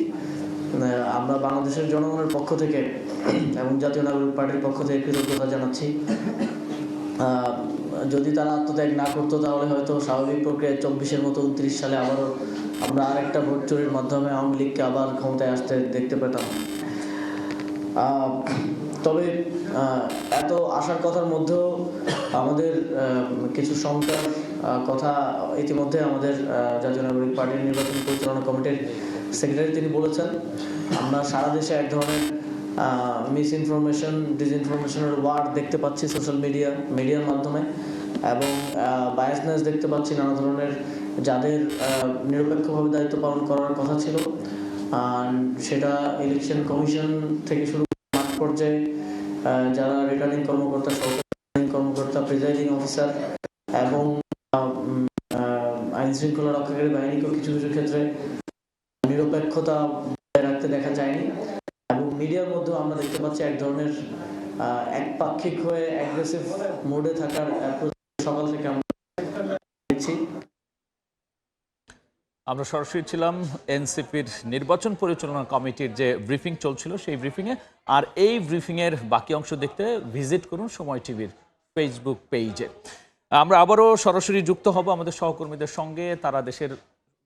[SPEAKER 19] আমরা বাংলাদেশের জনগণের পক্ষ থেকে এবং জাতীয় নাগরিক পার্টির পক্ষ থেকে কৃতজ্ঞতা জানাচ্ছি। যদি তারা আত্মত্যাগ না করতো তাহলে হয়তো স্বাভাবিক প্রক্রিয়ায় 24-এর মতো 29 সালে আবারও আমরা আরেকটা ভোট চুরির মাধ্যমে আওয়ামী লীগকে আবার ক্ষমতায় আসতে দেখতে পেতাম। তবে এত আশার কথার মধ্যেও আমাদের কিছু শঙ্কার কথা ইতিমধ্যে আমাদের জাতীয় নাগরিক পার্টির নির্বাচন পরিচালনা কমিটির সেক্রেটারি তিনি বলেছেন। আমরা সারা দেশে এক ধরনের মিস ইনফরমেশন, ডিসইনফরমেশনের ওয়ার্ড দেখতে পাচ্ছি সোশ্যাল মিডিয়ার মাধ্যমে, এবং বায়াসনেস দেখতে পাচ্ছি নানা ধরনের, যাদের নিরপেক্ষভাবে দায়িত্ব পালন করার কথা ছিল সেটা ইলেকশন কমিশন থেকে শুরু করে মাঠ পর্যায়ে যারা রিটার্নিং কর্মকর্তা, সহকারী কর্মকর্তা, প্রিজাইডিং অফিসার এবং আইন শৃঙ্খলা রক্ষাকারী বাহিনীকেও কিছু কিছু ক্ষেত্রে নিরপেক্ষতা বজায় রাখতে দেখা যায়নি। এবং মিডিয়ার মধ্যেও আমরা দেখতে পাচ্ছি এক ধরনের একপাক্ষিক হয়ে অ্যাগ্রেসিভ মোডে থাকার সকাল থেকে আমরা দেখছি।
[SPEAKER 14] আমরা সরাসরি ছিলাম এনসিপির নির্বাচন পরিচালনা কমিটির যে ব্রিফিং চলছিল সেই ব্রিফিংয়ে, আর এই ব্রিফিংয়ের বাকি অংশ দেখতে ভিজিট করুন সময় টিভির ফেসবুক পেজে। আমরা আবারও সরাসরি যুক্ত হব আমাদের সহকর্মীদের সঙ্গে, তারা দেশের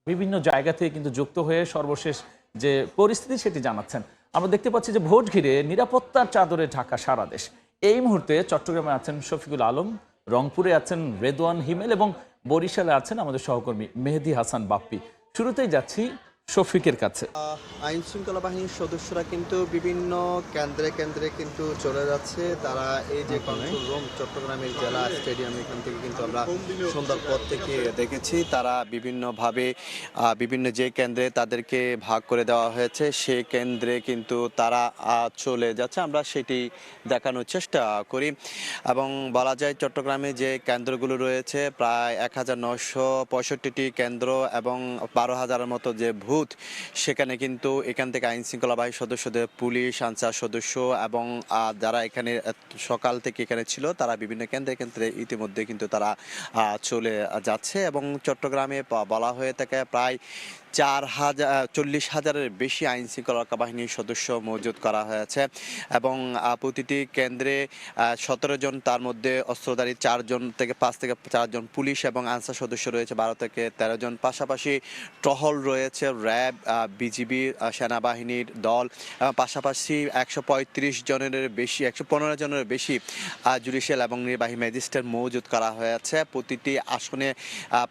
[SPEAKER 14] বিভিন্ন জায়গা থেকে কিন্তু যুক্ত হয়ে সর্বশেষ যে পরিস্থিতি সেটি জানাচ্ছেন। আমরা দেখতে পাচ্ছি যে ভোট ঘিরে নিরাপত্তার চাদরে ঢাকা সারা দেশ। এই মুহূর্তে চট্টগ্রামে আছেন শফিকুল আলম, রংপুরে আছেন রেদওয়ান হিমেল এবং বরিশালে আছেন আমাদের সহকর্মী মেহেদি হাসান বাপ্পি। শুরুতেই যাচ্ছি শফিকের কাছে।
[SPEAKER 20] আইন শৃঙ্খলা বাহিনীর সদস্যরা কিন্তু বিভিন্ন কেন্দ্রে কেন্দ্রে কিন্তু চলে যাচ্ছে। তারা এই যে কন্ট্রোল রুম চট্টগ্রামের জেলা স্টেডিয়াম, এখান থেকে কিন্তু আমরা সন্ধ্যার পর থেকে দেখেছি তারা বিভিন্নভাবে বিভিন্ন যে কেন্দ্রে তাদেরকে ভাগ করে দেওয়া হয়েছে সেই কেন্দ্রে কিন্তু তারা চলে যাচ্ছে। আমরা সেটি দেখানোর চেষ্টা করি এবং বলা যায় চট্টগ্রামে যে কেন্দ্রগুলো রয়েছে প্রায় 1965টি কেন্দ্র এবং 12,000-এর মতো যে ভূ বুথ, সেখানে কিন্তু এখান থেকে আইন শৃঙ্খলা বাহিনীর সদস্যদের, পুলিশ, আনসার সদস্য এবং যারা এখানে সকাল থেকে এখানে ছিল তারা বিভিন্ন কেন্দ্রে কেন্দ্রে ইতিমধ্যে কিন্তু তারা চলে যাচ্ছে। এবং চট্টগ্রামে বলা হয়ে থাকে প্রায় 40,000-40,000-এর বেশি আইন শৃঙ্খলা রক্ষা বাহিনীর সদস্য মজুত করা হয়েছে এবং প্রতিটি কেন্দ্রে 17 জন, তার মধ্যে অস্ত্রধারী 5 থেকে 4 জন পুলিশ এবং আনসার সদস্য রয়েছে 12 থেকে 13 জন। পাশাপাশি টহল রয়েছে র্যাব, বিজিবি, সেনাবাহিনীর দল, পাশাপাশি 135 জনের বেশি, 115 জনের বেশি জুডিশিয়াল এবং নির্বাহী ম্যাজিস্ট্রেট মজুত করা হয়েছে। প্রতিটি আসনে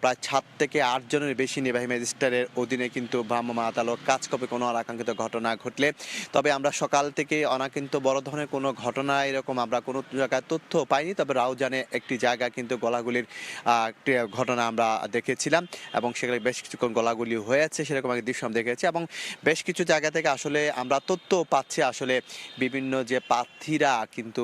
[SPEAKER 20] প্রায় 7 থেকে 8 জনের বেশি নির্বাহী ম্যাজিস্ট্রেটের অধীনে কিন্তু ভ্রাম্যমাণ আদালত কাজ করবে কোনো অনাকাঙ্ক্ষিত ঘটনা ঘটলে। তবে আমরা সকাল থেকে অনাকাঙ্ক্ষিত বড় ধরনের কোনো ঘটনা এরকম আমরা কোনো জায়গায় তথ্য পাইনি। তবে রাউজানে একটি জায়গায় কিন্তু গোলাগুলির ঘটনা আমরা দেখেছিলাম এবং সেখানে বেশ কিছুক্ষণ গোলাগুলি হয়েছে, সেরকম একটা দৃশ্য আমরা দেখেছি। এবং বেশ কিছু জায়গা থেকে আসলে আমরা তথ্য পাচ্ছি আসলে বিভিন্ন যে প্রার্থীরা কিন্তু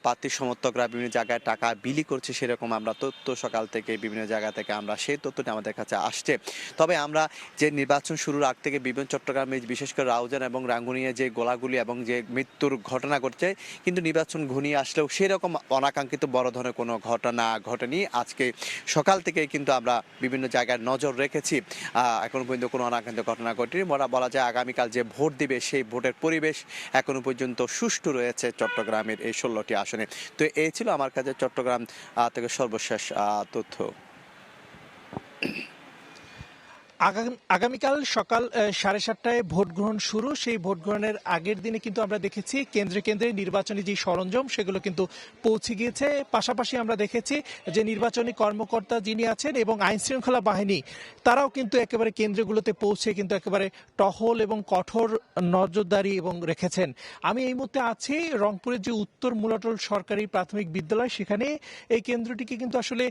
[SPEAKER 20] প্রার্থীর সমর্থকরা বিভিন্ন জায়গায় টাকা বিলি করছে, সেরকম আমরা তথ্য সকাল থেকে বিভিন্ন জায়গা থেকে আমরা সেই তথ্যটি আমাদের কাছে আসছে। তবে আমরা যে নির্বাচন শুরুর আগ থেকে বিভিন্ন চট্টগ্রামে বিশেষ করে রাউজান এবং রাঙ্গুনিয়া যে গোলাগুলি এবং যে মৃত্যুর ঘটনা ঘটছে, কিন্তু নির্বাচন ঘনিয়ে আসলেও সেরকম অনাকাঙ্ক্ষিত বড় ধরনের কোনো ঘটনা ঘটেনি। আজকে সকাল থেকে কিন্তু আমরা বিভিন্ন জায়গায় নজর রেখেছি, এখনো পর্যন্ত কোনো অনাকাঙ্ক্ষিত ঘটনা ঘটেনি। বলা যায় আগামীকাল যে ভোট দিবে সেই ভোটের পরিবেশ এখনো পর্যন্ত সুষ্ঠু রয়েছে চট্টগ্রামের এই 16টি আসনে। তো এই ছিল আমার কাছে চট্টগ্রাম থেকে সর্বশেষ তথ্য।
[SPEAKER 15] আগামীকাল সকাল 7:30টায় ভোট গ্রহণ শুরু। সেই ভোট গ্রহণের আগের দিনে কিন্তু আমরা দেখেছি কেন্দ্রে কেন্দ্রে নির্বাচনী যে সরঞ্জাম সেগুলো কিন্তু পৌঁছে গিয়েছে। পাশাপাশি আমরা দেখেছি যে নির্বাচনী কর্মকর্তা যিনি আছেন এবং আইন শৃঙ্খলা বাহিনী তারাও কিন্তু একেবারে কেন্দ্রগুলোতে পৌঁছে কিন্তু একেবারে টহল এবং কঠোর নজরদারি এবং রেখেছেন। আমি এই মুহূর্তে আছি রংপুরের যে উত্তর মুলাটল সরকারি প্রাথমিক বিদ্যালয়, সেখানে এই কেন্দ্রটিকে কিন্তু আসলে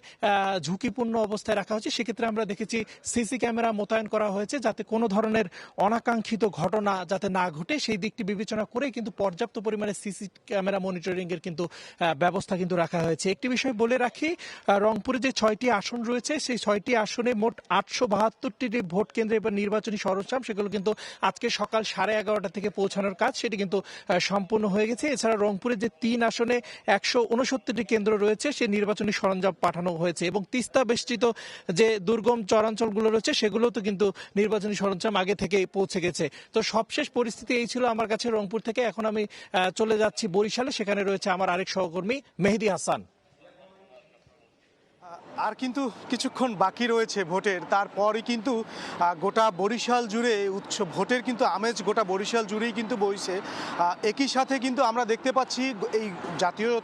[SPEAKER 15] ঝুঁকিপূর্ণ অবস্থায় রাখা হয়েছে। সেক্ষেত্রে আমরা দেখেছি সিসি ক্যামেরা মোতায়েন করা হয়েছে যাতে কোনো ধরনের অনাকাঙ্ক্ষিত ঘটনা যাতে না ঘটে, সেই দিকটি বিবেচনা করে কিন্তু পর্যাপ্ত পরিমাণে সিসি ক্যামেরা মনিটরিং এর কিন্তু ব্যবস্থা কিন্তু রাখা হয়েছে। একটি বিষয় বলে রাখি, রংপুরে যে 6টি আসন রয়েছে সেই 6টি আসনে মোট 872টি ভোট কেন্দ্রে এবার নির্বাচনী সরঞ্জাম সেগুলো কিন্তু আজকে সকাল 11:30 থেকে পৌঁছানোর কাজ সেটি কিন্তু সম্পূর্ণ হয়ে গেছে। এছাড়া রংপুরে যে 3 আসনে 169টি কেন্দ্র রয়েছে সেই নির্বাচনী সরঞ্জাম পাঠানো হয়েছে এবং তিস্তা বেষ্টিত যে দুর্গম চরাঞ্চলগুলো রয়েছে সেগুলো তো কিন্তু নির্বাচনী সরঞ্জাম আগে থেকে পৌঁছে গেছে। তো সবশেষ পরিস্থিতি এই ছিল আমার কাছে রংপুর থেকে। এখন আমি চলে যাচ্ছি বরিশালে, সেখানে রয়েছে আমার আরেক সহকর্মী মেহেদি হাসান।
[SPEAKER 21] আর কিন্তু কিছুক্ষণ বাকি রয়েছে ভোটের, তারপরই কিন্তু গোটা বরিশাল জুড়ে ভোটের কিন্তু আমেজ গোটা বরিশাল জুড়েই কিন্তু বইছে। একই সাথে কিন্তু আমরা দেখতে পাচ্ছি এই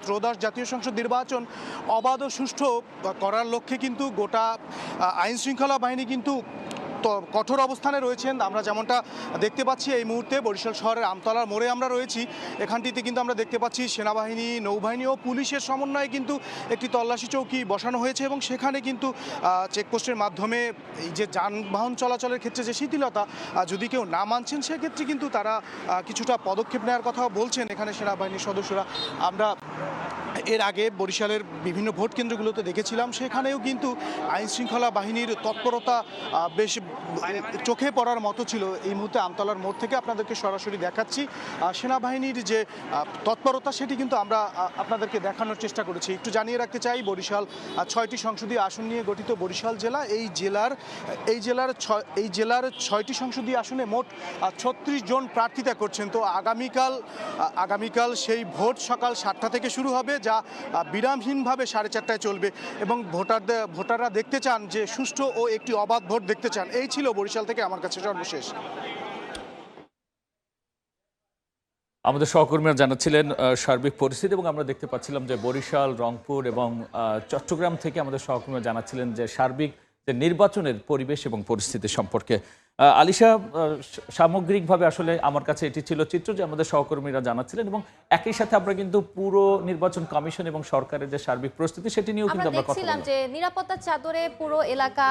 [SPEAKER 21] ত্রয়োদশ জাতীয় সংসদ নির্বাচন অবাধ ও সুষ্ঠু করার লক্ষ্যে কিন্তু গোটা আইন শৃঙ্খলা বাহিনী কিন্তু কঠোর অবস্থানে রয়েছেন। আমরা যেমনটা দেখতে পাচ্ছি এই মুহূর্তে বরিশাল শহরের আমতলার মোড়ে আমরা রয়েছি, এখানটিতে কিন্তু আমরা দেখতে পাচ্ছি সেনাবাহিনী, নৌবাহিনী ও পুলিশের সমন্বয়ে কিন্তু একটি তল্লাশি চৌকি বসানো হয়েছে এবং সেখানে কিন্তু চেকপোস্টের মাধ্যমে এই যে যানবাহন চলাচলের ক্ষেত্রে যে শিথিলতা, যদি কেউ না মানছেন সেক্ষেত্রে কিন্তু তারা কিছুটা পদক্ষেপ নেওয়ার কথাও বলছেন এখানে সেনাবাহিনীর সদস্যরা। আমরা এর আগে বরিশালের বিভিন্ন ভোট কেন্দ্রগুলোতে দেখেছিলাম, সেখানেও কিন্তু আইন শৃঙ্খলা বাহিনীর তৎপরতা বেশ চোখে পড়ার মতো ছিল। এই মুহূর্তে আমতলার মোড় থেকে আপনাদেরকে সরাসরি দেখাচ্ছি সেনাবাহিনীর যে তৎপরতা, সেটি কিন্তু আমরা আপনাদেরকে দেখানোর চেষ্টা করেছি। একটু জানিয়ে রাখতে চাই, বরিশাল 6টি সংসদীয় আসন নিয়ে গঠিত বরিশাল জেলা। এই জেলার 6টি সংসদীয় আসনে মোট 36 জন প্রার্থিতা করছেন। তো আগামীকাল সেই ভোট সকাল 7টা থেকে শুরু হবে, যা বিরামহীনভাবে 4:30টায় চলবে এবং ভোটাররা দেখতে চান যে সুষ্ঠু ও একটি অবাধ ভোট দেখতে চান। এই ছিল বরিশাল থেকে আমার কাছে সর্বশেষ।
[SPEAKER 14] আমাদের সহকর্মীরা জানাচ্ছিলেন সার্বিক পরিস্থিতি এবং আমরা দেখতে পাচ্ছিলাম যে বরিশাল, রংপুর এবং চট্টগ্রাম থেকে আমাদের সহকর্মীরা জানাচ্ছিলেন যে সার্বিক যে নির্বাচনের পরিবেশ এবং পরিস্থিতি সম্পর্কে। আলিশা, সামগ্রিকভাবে আসলে আমার কাছে এটি ছিল চিত্র যে আমাদের সহকর্মীরা জানাচ্ছিলেন এবং একই সাথে আমরা কিন্তু পুরো নির্বাচন কমিশন এবং সরকারের যে সার্বিক পরিস্থিতি সেটি নিয়েও কিন্তু আমরা কথা বললাম
[SPEAKER 1] যে নিরাপত্তার চাদরে পুরো এলাকা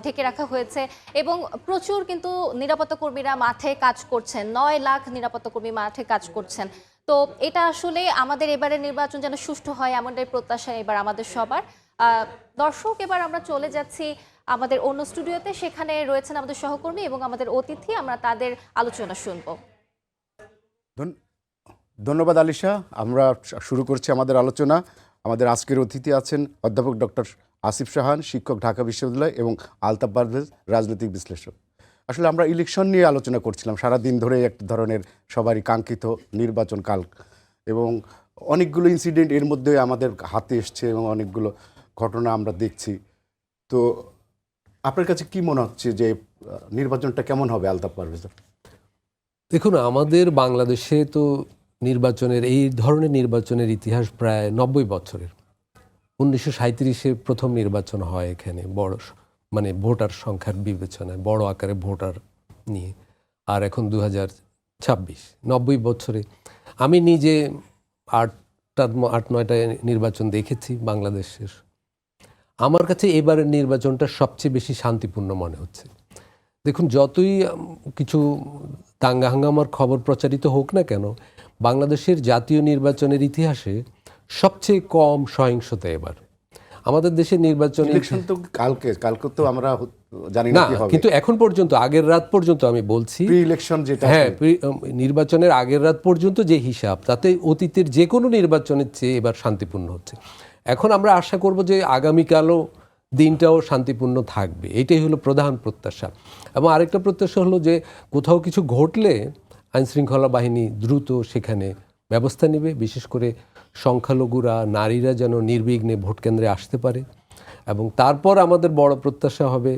[SPEAKER 1] ঢেকে রাখা হয়েছে এবং প্রচুর কিন্তু নিরাপত্তা কর্মীরা মাঠে কাজ করছেন। 9 লাখ নিরাপত্তা কর্মী মাঠে কাজ করছেন। তো এটা আসলে আমাদের এবারের নির্বাচন যেন সুষ্ঠু হয় এমনটাই প্রত্যাশা এবার আমাদের সবার। দর্শক, এবার আমরা চলে যাচ্ছি আমাদের অন্য স্টুডিওতে, সেখানে রয়েছেন আমাদের সহকর্মী এবং আমাদের অতিথি। আমরা তাদের আলোচনা শুনবো।
[SPEAKER 7] ধন্যবাদ আলিশা। আমরা শুরু করছি আমাদের আলোচনা। আমাদের আজকের অতিথি আছেন অধ্যাপক ডক্টর আসিফ শাহান, শিক্ষক, ঢাকা বিশ্ববিদ্যালয়, এবং আলতাফ পারভেজ, রাজনৈতিক বিশ্লেষক। আসলে আমরা ইলেকশন নিয়ে আলোচনা করছিলাম সারাদিন ধরে, এক ধরনের সবারই কাঙ্ক্ষিত নির্বাচন কাল, এবং অনেকগুলো ইনসিডেন্ট এর মধ্যে আমাদের হাতে এসছে এবং অনেকগুলো ঘটনা আমরা দেখছি। তো আপনার কাছে কি মনে হচ্ছে যে নির্বাচনটা কেমন হবে আলতাফ পারভেজ?
[SPEAKER 22] দেখুন, আমাদের বাংলাদেশে তো নির্বাচনের এই ধরনের নির্বাচনের ইতিহাস প্রায় 90 বছরের। 1937-এ প্রথম নির্বাচন হয় এখানে, বড় মানে ভোটার সংখ্যার বিবেচনায় বড় আকারে ভোটার নিয়ে। আর এখন 2026, 90 বছরে আমি নিজে 8-9টা নির্বাচন দেখেছি বাংলাদেশের। আমার কাছে এবারের নির্বাচনটা সবচেয়ে বেশি শান্তিপূর্ণ মনে হচ্ছে। দেখুন, যতই কিছু দাঙ্গা হাঙ্গামার খবর প্রচারিত হোক না কেন, বাংলাদেশের জাতীয় নির্বাচনের ইতিহাসে সবচেয়ে কম সহিংসতা এবার। আমাদের দেশের নির্বাচন
[SPEAKER 7] তো কালকে তো আমরা জানি না কি হবে,
[SPEAKER 22] কিন্তু এখন পর্যন্ত আগের রাত পর্যন্ত আমি বলছি
[SPEAKER 7] প্রি ইলেকশন যেটা,
[SPEAKER 22] হ্যাঁ, নির্বাচনের আগের রাত পর্যন্ত যে হিসাব, তাতে অতীতের যে কোনো নির্বাচনের চেয়ে এবার শান্তিপূর্ণ হচ্ছে। এখন আমরা আশা করব যে আগামীকালও দিনটাও শান্তিপূর্ণ থাকবে, এটাই হলো প্রধান প্রত্যাশা। এবং আরেকটা প্রত্যাশা হলো যে কোথাও কিছু ঘটলে আইনশৃঙ্খলা বাহিনী দ্রুত সেখানে ব্যবস্থা নেবে, বিশেষ করে সংখ্যালঘুরা, নারীরা যেন নির্বিঘ্নে ভোট কেন্দ্রে আসতে পারে। এবং তারপর আমাদের বড় প্রত্যাশা হবে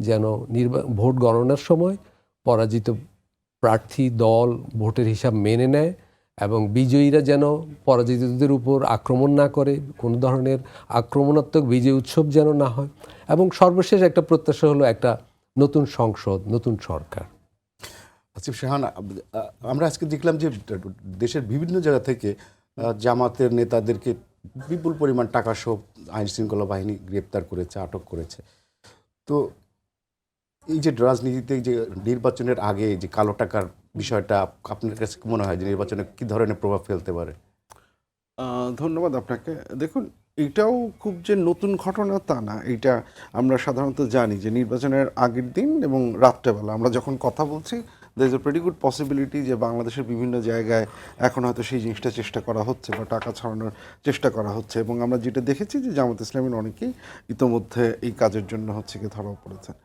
[SPEAKER 22] যেন ভোট গণনার সময় পরাজিত প্রার্থী দল ভোটের হিসাব মেনে নেয় এবং বিজয়ীরা যেন পরাজিতদের উপর আক্রমণ না করে, কোনো ধরনের আক্রমণাত্মক বিজয় উৎসব যেন না হয়। এবং সর্বশেষ একটা প্রত্যাশা হলো একটা নতুন সংসদ, নতুন সরকার।
[SPEAKER 7] আসিফ শাহান, আমরা আজকে দেখলাম যে দেশের বিভিন্ন জায়গা থেকে জামাতের নেতাদেরকে বিপুল পরিমাণ টাকা সহ আইনশৃঙ্খলা বাহিনী গ্রেপ্তার করেছে, আটক করেছে। তো এই যে রাজনীতিতে যে নির্বাচনের আগে যে কালো টাকার বিষয়টা, আপনার কাছে মনে হয় যে নির্বাচনে কী ধরনের প্রভাব ফেলতে পারে?
[SPEAKER 23] ধন্যবাদ আপনাকে। দেখুন, এটাও খুব যে নতুন ঘটনা তা না। এটা আমরা সাধারণত জানি যে নির্বাচনের আগের দিন এবং রাত্রেবেলা আমরা যখন কথা বলছি, there is a pretty good possibility যে বাংলাদেশের বিভিন্ন জায়গায় এখন হয়তো সেই জিনিসটা চেষ্টা করা হচ্ছে বা টাকা ছড়ানোর চেষ্টা করা হচ্ছে। এবং আমরা যেটা দেখেছি যে জামাত ইসলামের অনেকেই ইতোমধ্যে এই কাজের জন্য হচ্ছে কি ধরা পড়েছেন।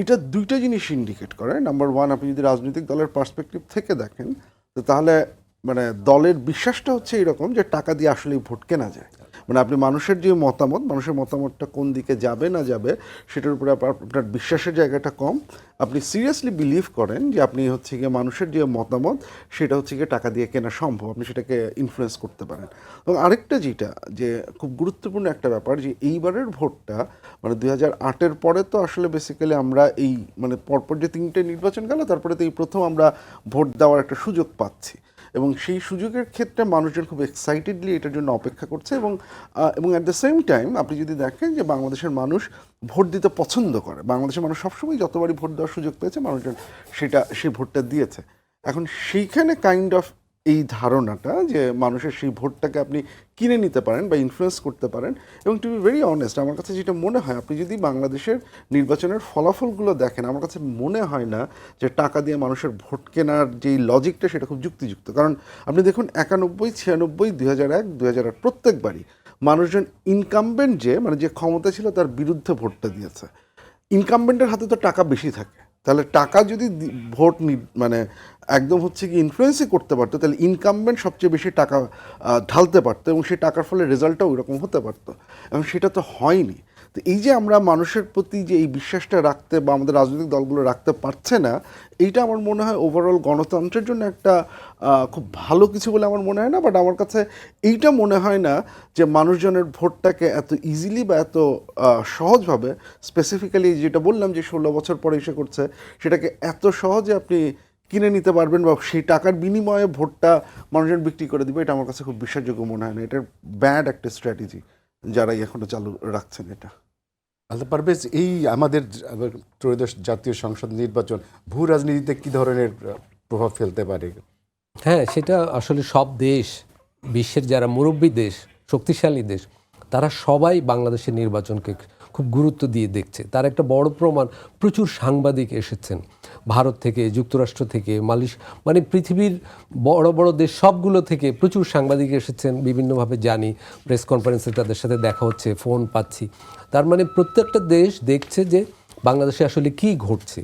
[SPEAKER 23] এটা দুইটা জিনিস ইন্ডিকেট করে। নাম্বার ওয়ান, আপনি যদি রাজনৈতিক দলের পার্সপেক্টিভ থেকে দেখেন, তো তাহলে মানে দলের বিশ্বাসটা হচ্ছে এরকম যে টাকা দিয়ে আসলেই ভোট কেনা যায়। মানে আপনি মানুষের যে মতামত, মানুষের মতামতটা কোন দিকে যাবে না যাবে সেটার উপরে আপনার বিশ্বাসের জায়গাটা কম। আপনি সিরিয়াসলি বিলিভ করেন যে আপনি হচ্ছে গিয়ে মানুষের যে মতামত সেটা হচ্ছে গিয়ে টাকা দিয়ে কেনা সম্ভব, আপনি সেটাকে ইনফ্লুয়েন্স করতে পারেন। এবং আরেকটা যেটা যে খুব গুরুত্বপূর্ণ একটা ব্যাপার, যে এইবারের ভোটটা মানে 2008-এর পরে তো আসলে বেসিক্যালি আমরা এই মানে পরপর যে 3টে নির্বাচন গেল, তারপরে তো এই প্রথম আমরা ভোট দেওয়ার একটা সুযোগ পাচ্ছি। এবং সেই সুযোগের ক্ষেত্রে মানুষজন খুব এক্সাইটেডলি এটার জন্য অপেক্ষা করছে। এবং অ্যাট দ্য সেম টাইম আপনি যদি দেখেন যে বাংলাদেশের মানুষ ভোট দিতে পছন্দ করে, বাংলাদেশের মানুষ সবসময় যতবারই ভোট দেওয়ার সুযোগ পেয়েছে মানুষজন সেই ভোটটা দিয়েছে। এখন সেইখানে কাইন্ড অফ এই ধারণাটা যে মানুষের সেই ভোটটাকে আপনি কিনে নিতে পারেন বা ইনফ্লুয়েন্স করতে পারেন। এবং টু বি ভেরি অনেস্ট, আমার কাছে যেটা মনে হয়, আপনি যদি বাংলাদেশের নির্বাচনের ফলাফলগুলো দেখেন, আমার কাছে মনে হয় না যে টাকা দিয়ে মানুষের ভোট কেনার যেই লজিকটা সেটা খুব যুক্তিযুক্ত। কারণ আপনি দেখুন 91, 96, 2001, 2008 প্রত্যেকবারই মানুষজন ইনকামবেন্ট যে মানে যে ক্ষমতা ছিল তার বিরুদ্ধে ভোটটা দিয়েছে। ইনকামবেন্টের হাতে তো টাকা বেশি থাকে, তাহলে টাকা যদি ভোট মানে একদম হচ্ছে কি ইনফ্লুয়েন্সই করতে পারতো, তাহলে ইনকামবেন্ট সবচেয়ে বেশি টাকা ঢালতে পারতো এবং সেই টাকার ফলে রেজাল্টটাও ওইরকম হতে পারতো। এবং সেটা তো হয়নি। তো এই যে আমরা মানুষের প্রতি যে এই বিশ্বাসটা রাখতে বা আমাদের রাজনৈতিক দলগুলো রাখতে পারছে না, এইটা আমার মনে হয় ওভারঅল গণতন্ত্রের জন্য একটা খুব ভালো কিছু বলে আমার মনে হয় না। বাট আমার কাছে এইটা মনে হয় না যে মানুষজনের ভোটটাকে এত ইজিলি বা এত সহজভাবে, স্পেসিফিক্যালি যেটা বললাম যে 16 বছর পরে এসে করছে, সেটাকে এত সহজে আপনি কিনে নিতে পারবেন বা সেই টাকার বিনিময়ে ভোটটা মানুষজন বিক্রি করে দিবে, এটা আমার কাছে খুব বিশ্বাসযোগ্য মনে হয় না। এটার ব্যাড একটা স্ট্র্যাটেজি যারাই এখনো চালু রাখছেন এটা।
[SPEAKER 7] আলতাফ পারভেজ, এই আমাদের ত্রয়োদশ জাতীয় সংসদ নির্বাচন ভূ রাজনীতিতে কী ধরনের প্রভাব ফেলতে পারে?
[SPEAKER 22] হ্যাঁ, সেটা আসলে সব দেশ, বিশ্বের যারা মুরব্বী দেশ, শক্তিশালী দেশ, তারা সবাই বাংলাদেশের নির্বাচনকে খুব গুরুত্ব দিয়ে দেখছে। তার একটা বড় প্রমাণ, প্রচুর সাংবাদিক এসেছেন ভারত থেকে, যুক্তরাষ্ট্র থেকে, মানে পৃথিবীর বড় বড় দেশ সবগুলো থেকে প্রচুর সাংবাদিক এসেছেন। বিভিন্নভাবে জানি, প্রেস কনফারেন্সে তাদের সাথে দেখা হচ্ছে, ফোন পাচ্ছি। তার মানে প্রত্যেকটা দেশ দেখছে যে বাংলাদেশে আসলে কি ঘটছে।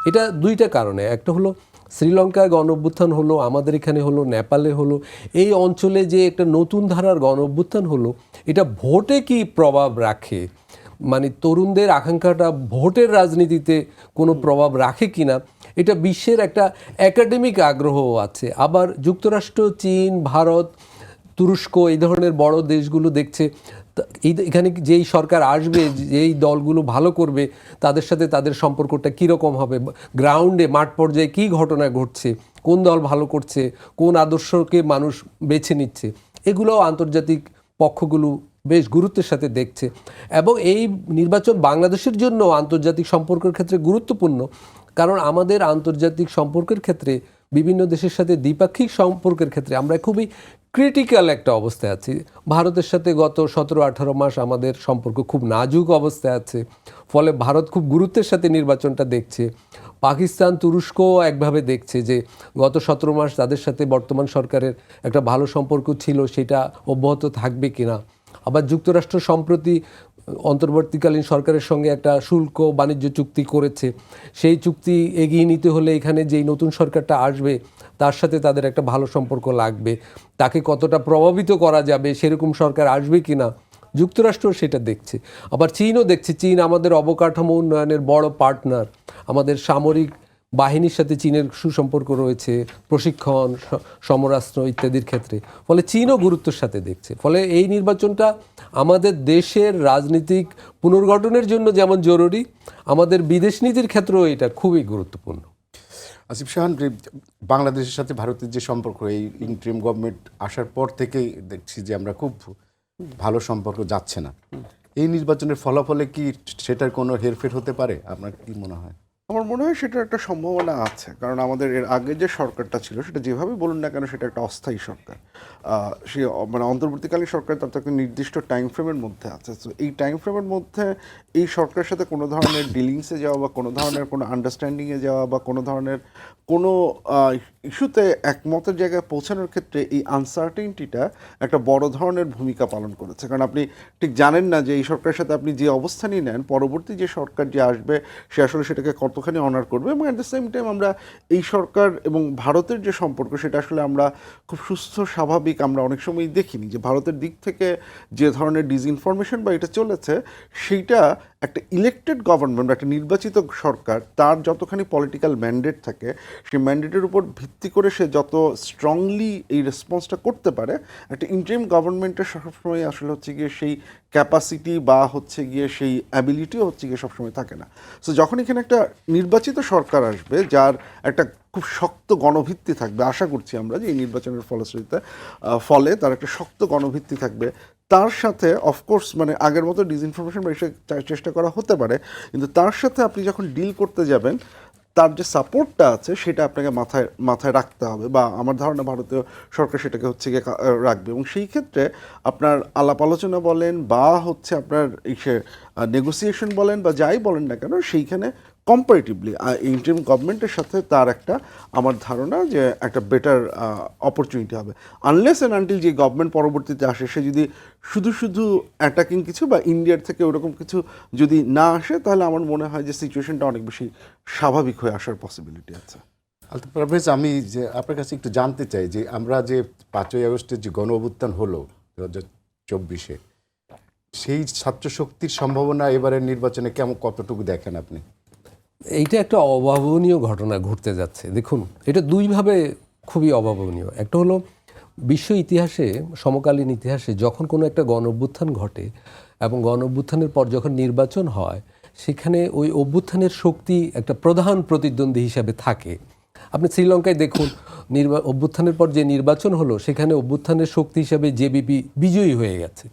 [SPEAKER 22] এটা দুইটা কারণে, একটা হলো শ্রীলঙ্কায় গণ অভ্যুত্থান হলো, আমাদের এখানে হলো, নেপালে হলো। এই অঞ্চলে যে একটা নতুন ধারার গণ অভ্যুত্থান হলো, এটা ভোটে কি প্রভাব রাখে, মানে তরুণদের আকাঙ্ক্ষাটা ভোটের রাজনীতিতে কোনো প্রভাব রাখে কিনা, এটা বিশ্বের একটা একাডেমিক আগ্রহ আছে। আবার যুক্তরাষ্ট্র, চীন, ভারত, তুরস্ক এই ধরনের বড় দেশগুলো দেখছে এখানে যেই সরকার আসবে, যেই দলগুলো ভালো করবে, তাদের সাথে তাদের সম্পর্কটা কীরকম হবে, গ্রাউন্ডে মাঠ পর্যায়ে কী ঘটনা ঘটছে, কোন দল ভালো করছে, কোন আদর্শকে মানুষ বেছে নিচ্ছে, এগুলোও আন্তর্জাতিক পক্ষগুলো বেশ গুরুত্বের সাথে দেখছে। এবং এই নির্বাচন বাংলাদেশের জন্য আন্তর্জাতিক সম্পর্কের ক্ষেত্রে গুরুত্বপূর্ণ, কারণ আমাদের আন্তর্জাতিক সম্পর্কের ক্ষেত্রে বিভিন্ন দেশের সাথে দ্বিপাক্ষিক সম্পর্কের ক্ষেত্রে আমরা খুবই ক্রিটিক্যাল একটা অবস্থায় আছি। ভারতের সাথে গত 17-18 মাস আমাদের সম্পর্ক খুব নাজুক অবস্থায় আছে, ফলে ভারত খুব গুরুত্বের সাথে নির্বাচনটা দেখছে। পাকিস্তান, তুরস্কও একভাবে দেখছে যে গত 17 মাস তাদের সাথে বর্তমান সরকারের একটা ভালো সম্পর্ক ছিল, সেটা অব্যাহত থাকবে কিনা। আবার যুক্তরাষ্ট্র সম্প্রতি অন্তর্বর্তীকালীন সরকারের সঙ্গে একটা শুল্ক বাণিজ্য চুক্তি করেছে। সেই চুক্তি এগিয়ে নিতে হলে এখানে যেই নতুন সরকারটা আসবে তার সাথে তাদের একটা ভালো সম্পর্ক লাগবে। তাকে কতটা প্রভাবিত করা যাবে, সেরকম সরকার আসবে কিনা, যুক্তরাষ্ট্র সেটা দেখছে। আবার চীনও দেখছে। চীন আমাদের অবকাঠামো উন্নয়নের বড় পার্টনার। আমাদের সামরিক বাহিনীর সাথে চীনের সুসম্পর্ক রয়েছে, প্রশিক্ষণ, সমরাস্ত্র ইত্যাদির ক্ষেত্রে। ফলে চীনও গুরুত্বের সাথে দেখছে। ফলে এই নির্বাচনটা আমাদের দেশের রাজনীতিক পুনর্গঠনের জন্য যেমন জরুরি, আমাদের বিদেশ নীতির ক্ষেত্রেও এটা খুবই গুরুত্বপূর্ণ।
[SPEAKER 7] আসিফ সাহান, বাংলাদেশের সাথে ভারতের যে সম্পর্ক, এই ইন্টারিম গভর্নমেন্ট আসার পর থেকেই দেখছি যে আমরা খুব ভালো সম্পর্ক যাচ্ছে না। এই নির্বাচনের ফলাফলে কি সেটার কোনো হেরফের হতে পারে? আপনার কি মনে হয়?
[SPEAKER 23] আমার মনে হয় সেটার একটা সম্ভাবনা আছে, কারণ আমাদের এর আগে যে সরকারটা ছিল সেটা যেভাবে বলুন না কেন সেটা একটা অস্থায়ী সরকার। সে মানে অন্তর্বর্তীকালীন সরকার তার তো একটা নির্দিষ্ট টাইম ফ্রেমের মধ্যে আছে। তো এই টাইম ফ্রেমের মধ্যে এই সরকারের সাথে কোনো ধরনের ডিলিংসে যাওয়া বা কোনো ধরনের কোনো আন্ডারস্ট্যান্ডিংয়ে যাওয়া বা কোনো ধরনের কোনো ইস্যুতে একমতের জায়গায় পৌঁছানোর ক্ষেত্রে এই আনসার্টেনটিটা একটা বড় ধরনের ভূমিকা পালন করেছে। কারণ আপনি ঠিক জানেন না যে এই সরকারের সাথে আপনি যে অবস্থানই নেন, পরবর্তী যে সরকার যে আসবে সে আসলে সেটাকে কতখানি অনার করবে। এবং অ্যাট দ্য সেম টাইম আমরা এই সরকার এবং ভারতের যে সম্পর্ক সেটা আসলে আমরা খুব সুস্থ স্বাভাবিক আমরা অনেক সময় দেখিনি যে ভারতের দিক থেকে যে ধরনের ডিসইনফরমেশন বা এটা চলেছে, সেইটা একটা ইলেক্টেড গভর্নমেন্ট, একটা নির্বাচিত সরকার, তার যতখানি পলিটিক্যাল ম্যান্ডেট থাকে সেই ম্যান্ডেটের উপর ভিত্তি করে সে যত স্ট্রংলি এই রেসপন্সটা করতে পারে, একটা ইন্টারিম গভর্নমেন্টের সবসময় আসলে হচ্ছে গিয়ে সেই ক্যাপাসিটি বা হচ্ছে গিয়ে সেই অ্যাবিলিটিও হচ্ছে গিয়ে সবসময় থাকে না। সো যখন এখানে একটা নির্বাচিত সরকার আসবে যার একটা খুব শক্ত গণভিত্তি থাকবে, আশা করছি আমরা যে এই নির্বাচনের ফলে তার একটা শক্ত গণভিত্তি থাকবে, তার সাথে অফকোর্স মানে আগের মতো ডিসইনফরমেশন বা চেষ্টা করা হতে পারে, কিন্তু তার সাথে আপনি যখন ডিল করতে যাবেন তার যে সাপোর্টটা আছে সেটা আপনাকে মাথায় রাখতে হবে, বা আমার ধারণা ভারতীয় সরকার সেটাকে হচ্ছে গিয়ে রাখবে। এবং সেই ক্ষেত্রে আপনার আলাপ আলোচনা বলেন বা হচ্ছে আপনার নেগোসিয়েশন বলেন বা যাই বলেন না কেন, সেইখানে কম্পারেটিভলি ইন্টারিম গভর্নমেন্টের সাথে তার একটা আমার ধারণা যে একটা বেটার অপরচুনিটি হবে। আনলেস অ্যান্ড আনটিল যে গভর্নমেন্ট পরবর্তীতে আসে সে যদি শুধু অ্যাটাকিং কিছু বা ইন্ডিয়ার থেকে ওরকম কিছু যদি না আসে, তাহলে আমার মনে হয় যে সিচুয়েশনটা অনেক বেশি স্বাভাবিক হয়ে আসার পসিবিলিটি আছে।
[SPEAKER 7] আলতাফ পারভেজ, আমি যে আপনার কাছে একটু জানতে চাই যে আমরা যে 5ই আগস্টের যে গণ অভ্যুত্থান হলো 2024-এ, সেই ছাত্র শক্তির সম্ভাবনা এবারের নির্বাচনে কতটুকু দেখেন আপনি?
[SPEAKER 22] এইটা একটা অভাবনীয় ঘটনা ঘটতে যাচ্ছে। দেখুন, এটা দুইভাবে খুবই অভাবনীয়। একটা হলো বিশ্ব ইতিহাসে, সমকালীন ইতিহাসে যখন কোনো একটা গণ অভ্যুত্থান ঘটে এবং গণ অভ্যুত্থানের পর যখন নির্বাচন হয়, সেখানে ওই অভ্যুত্থানের শক্তি একটা প্রধান প্রতিদ্বন্দ্বী হিসাবে থাকে। আপনি শ্রীলঙ্কায় দেখুন, অভ্যুত্থানের পর যে নির্বাচন হলো সেখানে অভ্যুত্থানের শক্তি হিসাবে জেবিপি বিজয়ী হয়ে গেছে।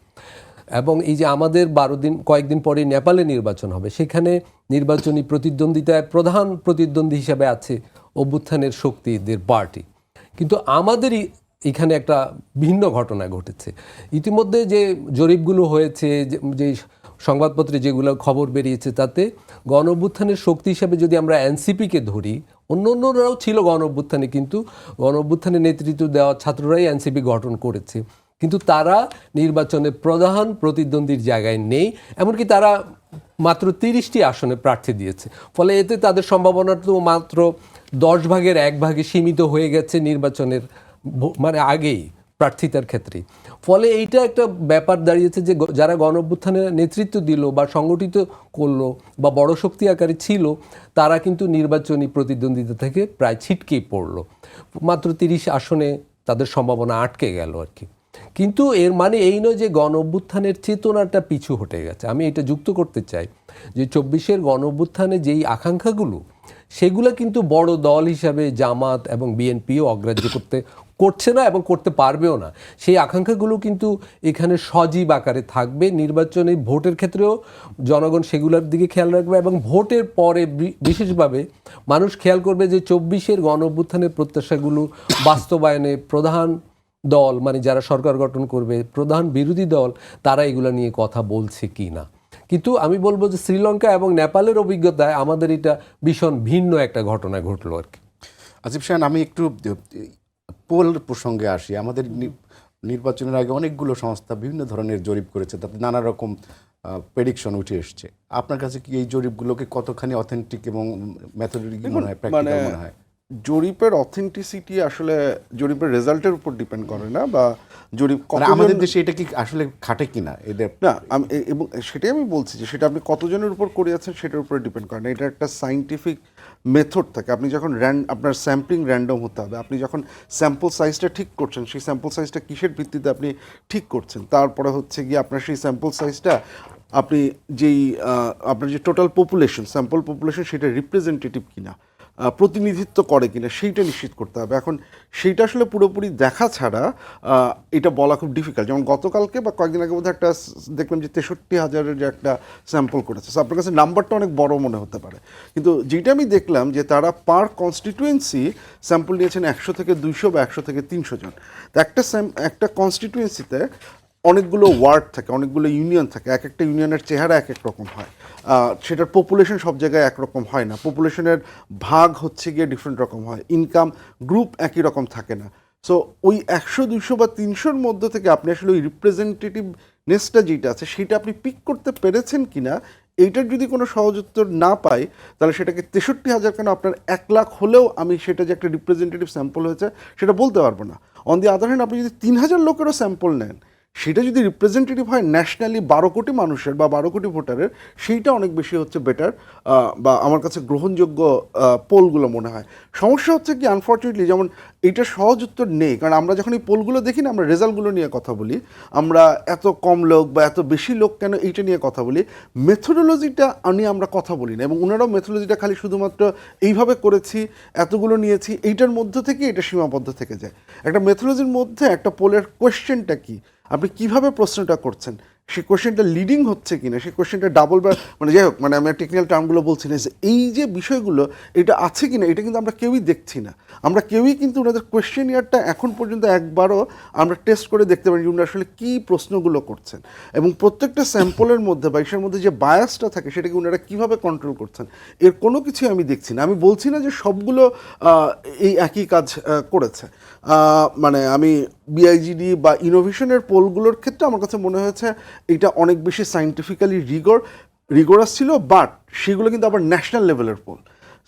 [SPEAKER 22] এবং এই যে আমাদের কয়েকদিন পরে নেপালে নির্বাচন হবে, সেখানে নির্বাচনী প্রতিদ্বন্দ্বিতায় প্রধান প্রতিদ্বন্দ্বী হিসাবে আছে অভ্যুত্থানের শক্তিদের পার্টি। কিন্তু আমাদেরই এখানে একটা ভিন্ন ঘটনা ঘটেছে। ইতিমধ্যে যে জরিপগুলো হয়েছে, যে সংবাদপত্রে যেগুলো খবর বেরিয়েছে তাতে গণ অভ্যুত্থানের শক্তি হিসাবে যদি আমরা এনসিপিকে ধরি, অন্যরাও ছিল গণ অভ্যুত্থানে, কিন্তু গণ অভ্যুত্থানে নেতৃত্ব দেওয়া ছাত্ররাই এনসিপি গঠন করেছে, কিন্তু তারা নির্বাচনে প্রধান প্রতিদ্বন্দ্বীর জায়গায় নেই, এমনকি তারা মাত্র 30টি আসনে প্রার্থী দিয়েছে। ফলে এতে তাদের সম্ভাবনা তো মাত্র 10 ভাগের 1 ভাগে সীমিত হয়ে গেছে নির্বাচনের মানে আগেই প্রার্থিতার ক্ষেত্রে। ফলে এইটা একটা ব্যাপার দাঁড়িয়েছে যে যারা গণ অভ্যুত্থানের নেতৃত্ব দিল বা সংগঠিত করলো বা বড় শক্তি আকারে ছিল, তারা কিন্তু নির্বাচনী প্রতিদ্বন্দ্বিতা থেকে প্রায় ছিটকেই পড়লো। মাত্র 30 আসনে তাদের সম্ভাবনা আটকে গেল আর কি। কিন্তু এর মানে এই নয় যে গণ অভ্যুত্থানের চেতনাটা পিছু হটে গেছে। আমি এটা যুক্ত করতে চাই যে 24-এর গণ অভ্যুত্থানে যেই আকাঙ্ক্ষাগুলো, সেগুলো কিন্তু বড় দল হিসাবে জামাত এবং বিএনপিও অগ্রাহ্য করছে না এবং করতে পারবেও না। সেই আকাঙ্ক্ষাগুলো কিন্তু এখানে সজীব আকারে থাকবে। নির্বাচনে ভোটের ক্ষেত্রেও জনগণ সেগুলোর দিকে খেয়াল রাখবে এবং ভোটের পরে বিশেষভাবে মানুষ খেয়াল করবে যে 24-এর গণ অভ্যুত্থানের প্রত্যাশাগুলো বাস্তবায়নে প্রধান দল, মানে যারা সরকার গঠন করবে, প্রধান বিরোধী দল, তারা এগুলো নিয়ে কথা বলছে কি না। কিন্তু আমি বলবো যে শ্রীলঙ্কা এবং নেপালের অভিজ্ঞতায় আমাদের এটা ভীষণ ভিন্ন একটা ঘটনা ঘটলো আর কি।
[SPEAKER 7] আসিফ শাহান, আমি একটু পোল প্রসঙ্গে আসি। আমাদের নির্বাচনের আগে অনেকগুলো সংস্থা বিভিন্ন ধরনের জরিপ করেছে, তাতে নানা রকম প্রেডিকশন উঠে এসছে। আপনার কাছে কি এই জরিপগুলোকে কতখানি অথেন্টিক এবং মেথোডোলজি মনে হয়, প্র্যাকটিক্যাল মনে হয়?
[SPEAKER 23] জরিপের অথেন্টিসিটি আসলে জরিপের রেজাল্টের উপর ডিপেন্ড করে না, বা জরিপ
[SPEAKER 7] আমাদের দেশে এটা কি আসলে খাটে কিনা এদের
[SPEAKER 23] না, এবং সেটাই আমি বলছি যে সেটা আপনি কতজনের উপর করিয়েছেন সেটার উপরে ডিপেন্ড করে না। এটা একটা সাইন্টিফিক মেথড থাকে। আপনি যখন আপনার স্যাম্পলিং র্যান্ডম হতে হবে, আপনি যখন স্যাম্পল সাইজটা ঠিক করছেন, সেই স্যাম্পল সাইজটা কিসের ভিত্তিতে আপনি ঠিক করছেন, তারপরে হচ্ছে গিয়ে আপনার সেই স্যাম্পল সাইজটা আপনি যেই আপনার যে টোটাল পপুলেশন, স্যাম্পল পপুলেশন, সেটা রিপ্রেজেন্টেটিভ কিনা, প্রতিনিধিত্ব করে কিনা, সেইটা নিশ্চিত করতে হবে। এখন সেইটা আসলে পুরোপুরি দেখা ছাড়া এটা বলা খুব ডিফিকাল্ট। যেমন গতকালকে বা কয়েকদিন আগে বোধহয় একটা দেখলাম যে 63,000-এর যে একটা স্যাম্পল করেছে। সো আপনার কাছে নাম্বারটা অনেক বড় মনে হতে পারে, কিন্তু যেটা আমি দেখলাম যে তারা পার কনস্টিটুয়েন্সি স্যাম্পল নিয়েছেন 100 থেকে 200 বা 100 থেকে 300 জন। তো একটা কনস্টিটুয়েন্সিতে অনেকগুলো ওয়ার্ড থাকে, অনেকগুলো ইউনিয়ন থাকে, এক একটা ইউনিয়নের চেহারা এক এক রকম হয়, সেটার পপুলেশন সব জায়গায় একরকম হয় না, পপুলেশনের ভাগ হচ্ছে গিয়ে ডিফারেন্ট রকম হয়, ইনকাম গ্রুপ একই রকম থাকে না। সো ওই 100, 200 বা 300-র মধ্যে থেকে আপনি আসলে ওই রিপ্রেজেন্টেটিভনেসটা যেটা আছে সেটা আপনি পিক করতে পেরেছেন কিনা, এইটার যদি কোনো সহজ উত্তর না পাই, তাহলে সেটাকে 63,000 কেন আপনার 1 লাখ হলেও আমি সেটা যে একটা রিপ্রেজেন্টেটিভ স্যাম্পল হয়েছে সেটা বলতে পারবো না। অন দি আদার হ্যান্ড, আপনি যদি 3,000 লোকেরও স্যাম্পল নেন, সেটা যদি রিপ্রেজেন্টেটিভ হয় ন্যাশনালি 12 কোটি মানুষের বা 12 কোটি ভোটারের, সেইটা অনেক বেশি হচ্ছে বেটার বা আমার কাছে গ্রহণযোগ্য পোলগুলো মনে হয়। সমস্যা হচ্ছে কি, আনফর্চুনেটলি, যেমন এইটার সহজ উত্তর নেই, কারণ আমরা যখন এই পোলগুলো দেখি না, আমরা রেজাল্টগুলো নিয়ে কথা বলি, আমরা এত কম লোক বা এত বেশি লোক কেন এইটা নিয়ে কথা বলি, মেথোডোলজিটা নিয়ে আমরা কথা বলি না। এবং ওনারাও মেথোডোলজিটা খালি শুধুমাত্র এইভাবে করেছি, এতগুলো নিয়েছি, এইটার মধ্য থেকে এটা সীমাবদ্ধ থেকে যায়। একটা মেথোডোলজির মধ্যে একটা পোলের কোয়েশ্চেনটা কি, আপনি কিভাবে প্রশ্নটা করছেন, সেই কোয়েশ্চেনটা লিডিং হচ্ছে কিনা, সেই কোয়েশ্চেনটা ডাবল বা মানে যাই হোক, মানে আমি টেকনিক্যাল টার্মগুলো বলছি না, যে এই যে বিষয়গুলো এটা আছে কিনা, এটা কিন্তু আমরা কেউই দেখছি না। আমরা কেউই কিন্তু ওনাদের কোয়েশ্চেন ইয়ারটা এখন পর্যন্ত একবারও আমরা টেস্ট করে দেখতে পারি যে উনি আসলে কী প্রশ্নগুলো করছেন, এবং প্রত্যেকটা স্যাম্পলের মধ্যে বা ইসের মধ্যে যে বায়াসটা থাকে সেটাকে ওনারা কীভাবে কন্ট্রোল করছেন, এর কোনো কিছুই আমি দেখছি না। আমি বলছি না যে সবগুলো এই একই কাজ করেছে, মানে আমি বিআইজিডি বা ইনোভেশনের পোলগুলোর ক্ষেত্রে আমার কাছে মনে হয়েছে এটা অনেক বেশি সায়েন্টিফিক্যালি রিগোরাস ছিল, বাট সেগুলো কিন্তু আবার ন্যাশনাল লেভেলের পোল,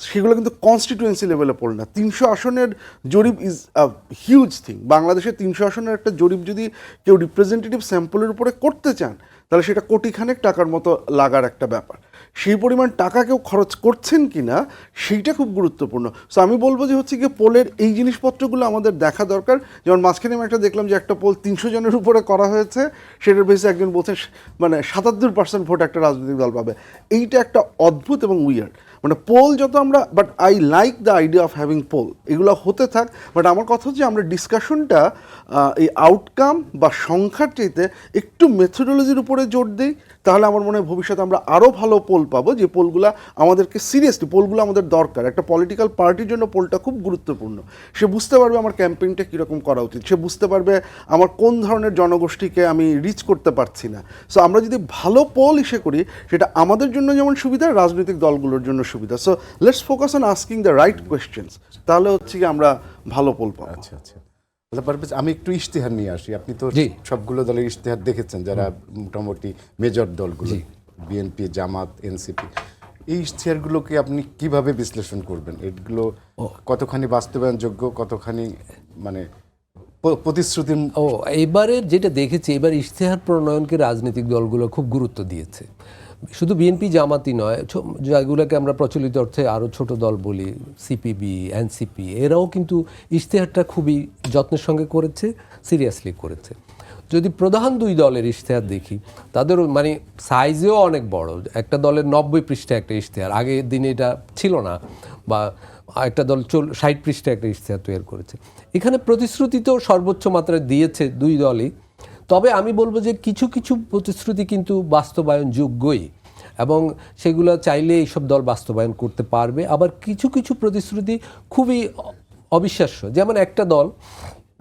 [SPEAKER 23] সেগুলো কিন্তু কনস্টিটুয়েন্সি লেভেলের পোল না। 300 আসনের জরিপ ইজ আ হিউজ থিং। বাংলাদেশে 300 আসনের একটা জরিপ যদি কেউ রিপ্রেজেন্টেটিভ স্যাম্পলের উপরে করতে চান, তাহলে সেটা কোটিখানেক টাকার মতো লাগার একটা ব্যাপার। সেই পরিমাণ টাকা কেউ খরচ করছেন কি না, সেইটা খুব গুরুত্বপূর্ণ। সো আমি বলবো যে হচ্ছে গিয়ে পোলের এই জিনিসপত্রগুলো আমাদের দেখা দরকার। যেমন মাঝখানে আমি একটা দেখলাম যে একটা পোল 300 জনের উপরে করা হয়েছে, সেটার বেশি একজন বলছেন মানে 77% ভোট একটা রাজনৈতিক দল পাবে। এইটা একটা অদ্ভুত এবং উইয়ার্ড। মানে পোল যত আমরা, but I like the idea of having poll, এগুলো হতে থাক। বাট আমার কথা হচ্ছে আমরা ডিসকাশনটা এই আউটকাম বা সংখ্যার চাইতে একটু মেথোডোলজির উপরে জোর দিই, তাহলে আমার মনে হয় ভবিষ্যতে আমরা আরও ভালো পোল পাবো, যে পোলগুলো আমাদেরকে সিরিয়াসলি, পোলগুলো আমাদের দরকার। একটা পলিটিক্যাল পার্টির জন্য পোলটা খুব গুরুত্বপূর্ণ। সে বুঝতে পারবে আমার ক্যাম্পেইনটা কীরকম করা উচিত, সে বুঝতে পারবে আমার কোন ধরনের জনগোষ্ঠীকে আমি রিচ করতে পারছি না। সো আমরা যদি ভালো পোল ইসে করি, সেটা আমাদের জন্য যেমন সুবিধা, রাজনৈতিক দলগুলোর জন্য সুবিধা। So let's focus on asking the right questions, তাহলে হচ্ছে কি আমরা ভালো পোল পাবো।
[SPEAKER 7] আচ্ছা আচ্ছা, পারভেজ, আমি একটু ইশতেহার নিয়ে আসি। আপনি তো সবগুলো দলের ইশতেহার দেখেছেন, যারা মোটামুটি মেজর দলগুলো, বিএনপি, জামাত, এনসিপি, এই ইশতেহারগুলোকে আপনি কিভাবে বিশ্লেষণ করবেন? এগুলো কতখানি বাস্তবায়নযোগ্য, কতখানি মানে প্রতিশ্রুতি?
[SPEAKER 22] এবারের যেটা দেখেছি, এবার ইশতেহার প্রণয়নকে রাজনৈতিক দলগুলো খুব গুরুত্ব দিয়েছে। শুধু বিএনপি জামাতই নয়, যেগুলোকে আমরা প্রচলিত অর্থে আরও ছোট দল বলি, সিপিবি, এনসিপি, এরাও কিন্তু ইশতেহারটা খুবই যত্নের সঙ্গে করেছে, সিরিয়াসলি করেছে। যদি প্রধান দুই দলের ইশতেহার দেখি, তাদের মানে সাইজেও অনেক বড়। একটা দলের 90 পৃষ্ঠা একটা ইশতেহার, আগের দিনে এটা ছিল না, বা একটা দল 60 পৃষ্ঠা একটা ইশতেহার তৈরি করেছে। এখানে প্রতিশ্রুতি তো সর্বোচ্চ মাত্রায় দিয়েছে দুই দলই, তবে আমি বলবো যে কিছু কিছু প্রতিশ্রুতি কিন্তু বাস্তবায়নযোগ্যই, এবং সেগুলো চাইলে এইসব দল বাস্তবায়ন করতে পারবে। আবার কিছু কিছু প্রতিশ্রুতি খুবই অবিশ্বাস্য। যেমন একটা দল,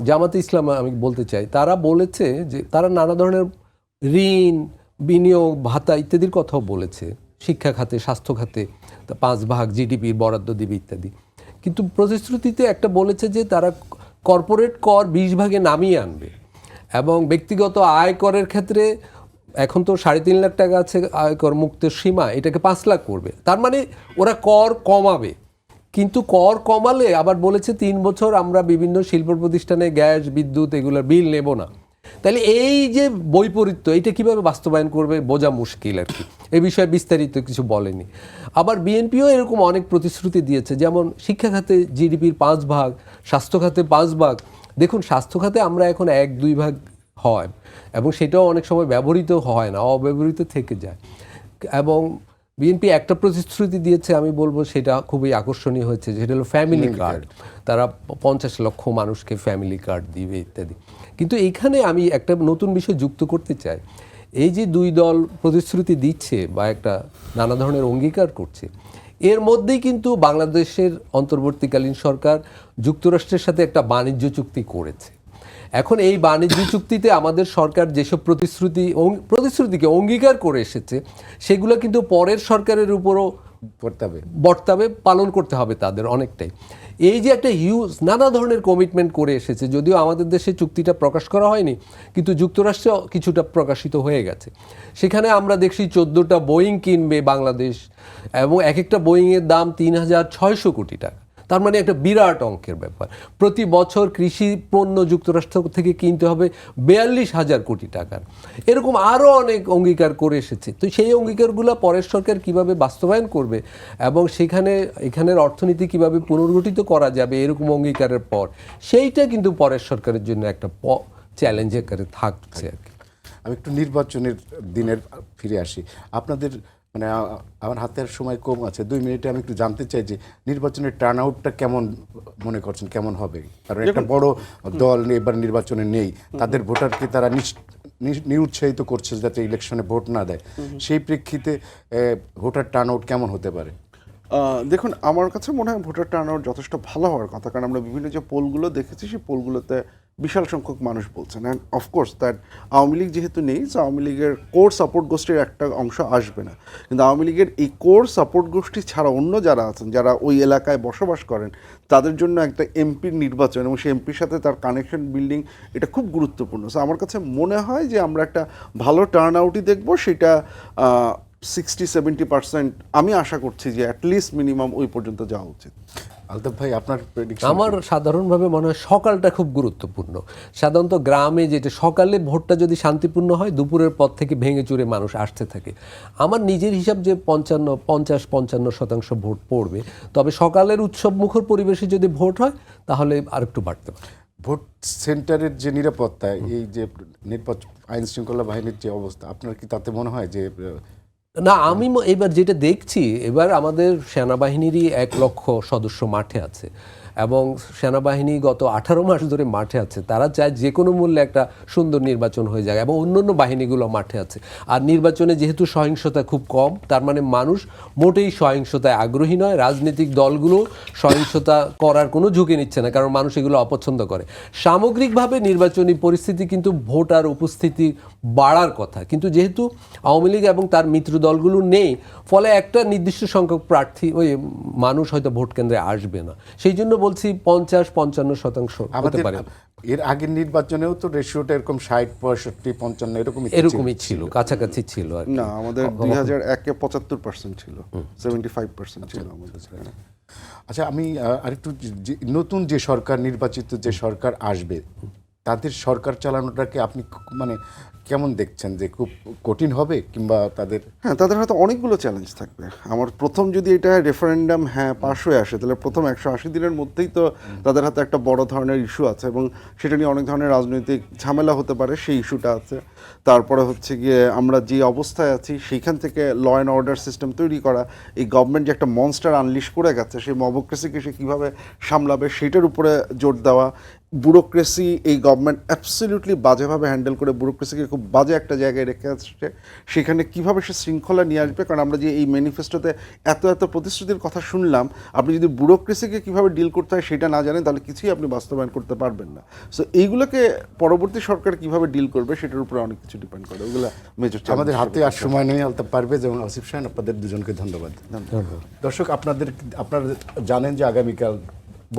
[SPEAKER 22] জামাতে ইসলাম আমি বলতে চাই, তারা বলেছে যে তারা নানা ধরনের ঋণ, বিনিয়োগ, ভাতা ইত্যাদির কথাও বলেছে, শিক্ষা খাতে, স্বাস্থ্য খাতে 5% জিডিপির বরাদ্দ দিবে ইত্যাদি। কিন্তু প্রতিশ্রুতিতে একটা বলেছে যে তারা কর্পোরেট কর 20% নামিয়ে আনবে, এবং ব্যক্তিগত আয়করের ক্ষেত্রে এখন তো 3.5 লাখ টাকা আছে আয়কর মুক্তের সীমা, এটাকে 5 লাখ করবে। তার মানে ওরা কর কমাবে, কিন্তু কর কমালে আবার বলেছে 3 বছর আমরা বিভিন্ন শিল্প প্রতিষ্ঠানে গ্যাস, বিদ্যুৎ এগুলোর বিল নেব না। তাহলে এই যে বৈপরীত্য, এটা কিভাবে বাস্তবায়ন করবে বোঝা মুশকিল আর কি। এই বিষয়ে বিস্তারিত কিছু বলেনি। আবার বিএনপিও এরকম অনেক প্রতিশ্রুতি দিয়েছে, যেমন শিক্ষা খাতে জিডিপির 5%, স্বাস্থ্য খাতে 5%। দেখুন, স্বাস্থ্য খাতে আমরা এখন 1-2% হয়, এবং সেটাও অনেক সময় ব্যবহৃত হয় না, অব্যবহৃত থেকে যায়। এবং বিএনপি একটা প্রতিশ্রুতি দিয়েছে, আমি বলবো সেটা খুবই আকর্ষণীয় হয়েছে, যেটা হলো ফ্যামিলি কার্ড। তারা 50 লক্ষ মানুষকে ফ্যামিলি কার্ড দিবে ইত্যাদি। কিন্তু এইখানে আমি একটা নতুন বিষয় যুক্ত করতে চাই। এই যে দুই দল প্রতিশ্রুতি দিচ্ছে বা একটা নানা ধরনের অঙ্গীকার করছে, এর মধ্যেই কিন্তু বাংলাদেশের অন্তর্বর্তীকালীন সরকার যুক্তরাষ্ট্রের সাথে একটা বাণিজ্য চুক্তি করেছে। এখন এই বাণিজ্য চুক্তিতে আমাদের সরকার যেসব প্রতিশ্রুতিকে অঙ্গীকার করে এসেছে, সেগুলো কিন্তু পরের সরকারের উপরও বর্তাবে, পালন করতে হবে তাদের অনেকটাই। এই যে একটা হিউজ নানা ধরনের কমিটমেন্ট করে এসেছে, যদিও আমাদের দেশে চুক্তিটা প্রকাশ করা হয়নি, কিন্তু যুক্তরাষ্ট্রে কিছুটা প্রকাশিত হয়ে গেছে। সেখানে আমরা দেখছি 14টা বোয়িং কিনবে বাংলাদেশ, এবং এক একটা বোয়িংয়ের দাম 3,600 কোটি টাকা। তার মানে একটা বিরাট অঙ্কের ব্যাপার। প্রতি বছর কৃষি পণ্য যুক্তরাষ্ট্র থেকে কিনতে হবে 42,000 কোটি টাকার। এরকম আরও অনেক অঙ্গীকার করে এসেছে। তো সেই অঙ্গীকারগুলো পরের সরকার কিভাবে বাস্তবায়ন করবে, এবং এখানের অর্থনীতি কিভাবে পুনর্গঠিত করা যাবে এরকম অঙ্গীকারের পর, সেইটা কিন্তু পরের সরকারের জন্য একটা চ্যালেঞ্জ আকারে থাকছে আর কি।
[SPEAKER 7] আমি একটু নির্বাচনের দিনের ফিরে আসি। আপনাদের মানে আমার হাতে আর সময় কম আছে, 2 মিনিটে আমি একটু জানতে চাই যে নির্বাচনের টার্ন আউটটা কেমন মনে করছেন, কেমন হবে? কারণ একটা বড় দল এবার নির্বাচনে নেই, তাদের ভোটারকে তারা নিরুৎসাহিত করছে যাতে ইলেকশনে ভোট না দেয়। সেই প্রেক্ষিতে ভোটার টার্ন আউট কেমন হতে পারে?
[SPEAKER 23] দেখুন, আমার কাছে মনে হয় ভোটার টার্ন আউট যথেষ্ট ভালো হওয়ার কথা, কারণ আমরা বিভিন্ন যে পোলগুলো দেখেছি, সেই পোলগুলোতে বিশাল সংখ্যক মানুষ বলছেন। And of course that Awami League যেহেতু নেই, আওয়ামী লীগের কোর সাপোর্ট গোষ্ঠীর একটা অংশ আসবে না, কিন্তু আওয়ামী লীগের এই কোর সাপোর্ট গোষ্ঠী ছাড়া অন্য যারা আছেন, যারা ওই এলাকায় বসবাস করেন, তাদের জন্য একটা এমপির নির্বাচন এবং সেই এমপির সাথে তার কানেকশন বিল্ডিং, এটা খুব গুরুত্বপূর্ণ। সো আমার কাছে মনে হয় যে আমরা একটা ভালো টার্ন আউটই দেখবো, সেটা 60-70% আমি আশা করছি যে অ্যাটলিস্ট মিনিমাম ওই পর্যন্ত যাওয়া উচিত।
[SPEAKER 7] আলতাফ ভাই, আপনার প্রেডিকশন?
[SPEAKER 22] আমার সাধারণভাবে মনে হয় সকালটা খুব গুরুত্বপূর্ণ। সাধারণত গ্রামে যেটা সকালে ভোটটা যদি শান্তিপূর্ণ হয়, দুপুরের পর থেকে ভেঙে চুরে মানুষ আসতে থাকে। আমার নিজের হিসাব যে 50-55% ভোট পড়বে, তবে সকালের উৎসব মুখর পরিবেশে যদি ভোট হয় তাহলে আরেকটু বাড়তে পারে।
[SPEAKER 7] ভোট সেন্টারের যে নিরাপত্তা, এই যে নির্বাচন আইন শৃঙ্খলা বাহিনীর যে অবস্থা, আপনার কি তাতে মনে হয় যে
[SPEAKER 22] না আমি এবার যেটা দেখছি, এবার আমাদের সেনাবাহিনীরই 1 লক্ষ সদস্য মাঠে আছে এবং সেনাবাহিনী গত 18 মাস ধরে মাঠে আছে। তারা চায় যে কোনো মূল্যে একটা সুন্দর নির্বাচন হয়ে যায় এবং অন্যান্য বাহিনীগুলো মাঠে আছে। আর নির্বাচনে যেহেতু সহিংসতা খুব কম, তার মানে মানুষ মোটেই সহিংসতায় আগ্রহী নয়। রাজনৈতিক দলগুলো সহিংসতা করার কোনো ঝুঁকি নিচ্ছে না, কারণ মানুষ এগুলো অপছন্দ করে। সামগ্রিকভাবে নির্বাচনী পরিস্থিতি কিন্তু ভোটার উপস্থিতি বাড়ার কথা, কিন্তু যেহেতু আওয়ামী লীগ এবং তার মিত্র দলগুলো নেই, ফলে একটা নির্দিষ্ট সংখ্যক প্রার্থী মানুষ হয়তো ভোট কেন্দ্রে আসবে না। সেই জন্য বলছি 50-55% হতে পারে।
[SPEAKER 7] এর আগের নির্বাচনেও তো রেশিওটা এরকম 60-65-55
[SPEAKER 22] এরকমই ছিল, কাছাকাছি ছিল আর
[SPEAKER 23] না, আমাদের 2001-এ 75% ছিল, 75% ছিল আমাদের।
[SPEAKER 7] আচ্ছা, আমি আরেকটু নতুন যে সরকার, নির্বাচিত যে সরকার আসবে, তাদের সরকার চালানোটাকে আপনি মানে কেমন দেখছেন? যে খুব কঠিন হবে কিংবা তাদের?
[SPEAKER 23] হ্যাঁ, তাদের হয়তো অনেকগুলো চ্যালেঞ্জ থাকবে। আমার প্রথম যদি এটা রেফারেন্ডাম পাশ হয়ে আসে, তাহলে প্রথম 180 দিনের মধ্যেই তো তাদের হাতে একটা বড় ধরনের ইস্যু আছে এবং সেটা নিয়ে অনেক ধরনের রাজনৈতিক ঝামেলা হতে পারে, সেই ইস্যুটা আছে। তারপরে হচ্ছে গিয়ে আমরা যে অবস্থায় আছি সেইখান থেকে ল অ্যান্ড অর্ডার সিস্টেম তৈরি করা, এই গভর্নমেন্ট যে একটা মনস্টার আনলিশ করে গেছে, সেই মবক্রেসিকে সে কীভাবে সামলাবে সেটার উপরে জোর দেওয়া। ব্যুরোক্রেসি এই গভর্নমেন্ট অ্যাবসলিউটলি বাজেভাবে হ্যান্ডেল করে ব্যুরোক্রেসিকে খুব বাজে একটা জায়গায় রেখে আসছে, সেখানে কীভাবে সে শৃঙ্খলা নিয়ে আসবে। কারণ আমরা যে এই ম্যানিফেস্টোতে এত প্রতিশ্রুতির কথা শুনলাম, আপনি যদি ব্যুরোক্রেসিকে কীভাবে ডিল করতে হয় সেটা না জানেন, তাহলে কিছুই আপনি বাস্তবায়ন করতে পারবেন না। সো এইগুলোকে পরবর্তী সরকার কীভাবে ডিল করবে সেটার উপরে অনেক কিছু ডিপেন্ড করে। ওগুলো মেজর।
[SPEAKER 7] আমাদের হাতে আর সময় নেই। আলতাফ পারভেজ এবং আসিফ শাহীন, আপনাদের দুজনকে ধন্যবাদ। দর্শক, আপনারা জানেন যে আগামীকাল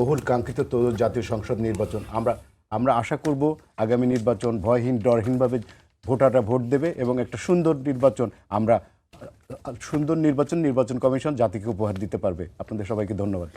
[SPEAKER 7] বহুল কাঙ্ক্ষিত ত্রয়োদশ জাতীয় সংসদ নির্বাচন। আমরা আশা করব আগামী নির্বাচন ভয়হীন ডরহীনভাবে ভোটাররা ভোট দেবে এবং একটা সুন্দর নির্বাচন কমিশন জাতিকে উপহার দিতে পারবে। আপনাদের সবাইকে ধন্যবাদ।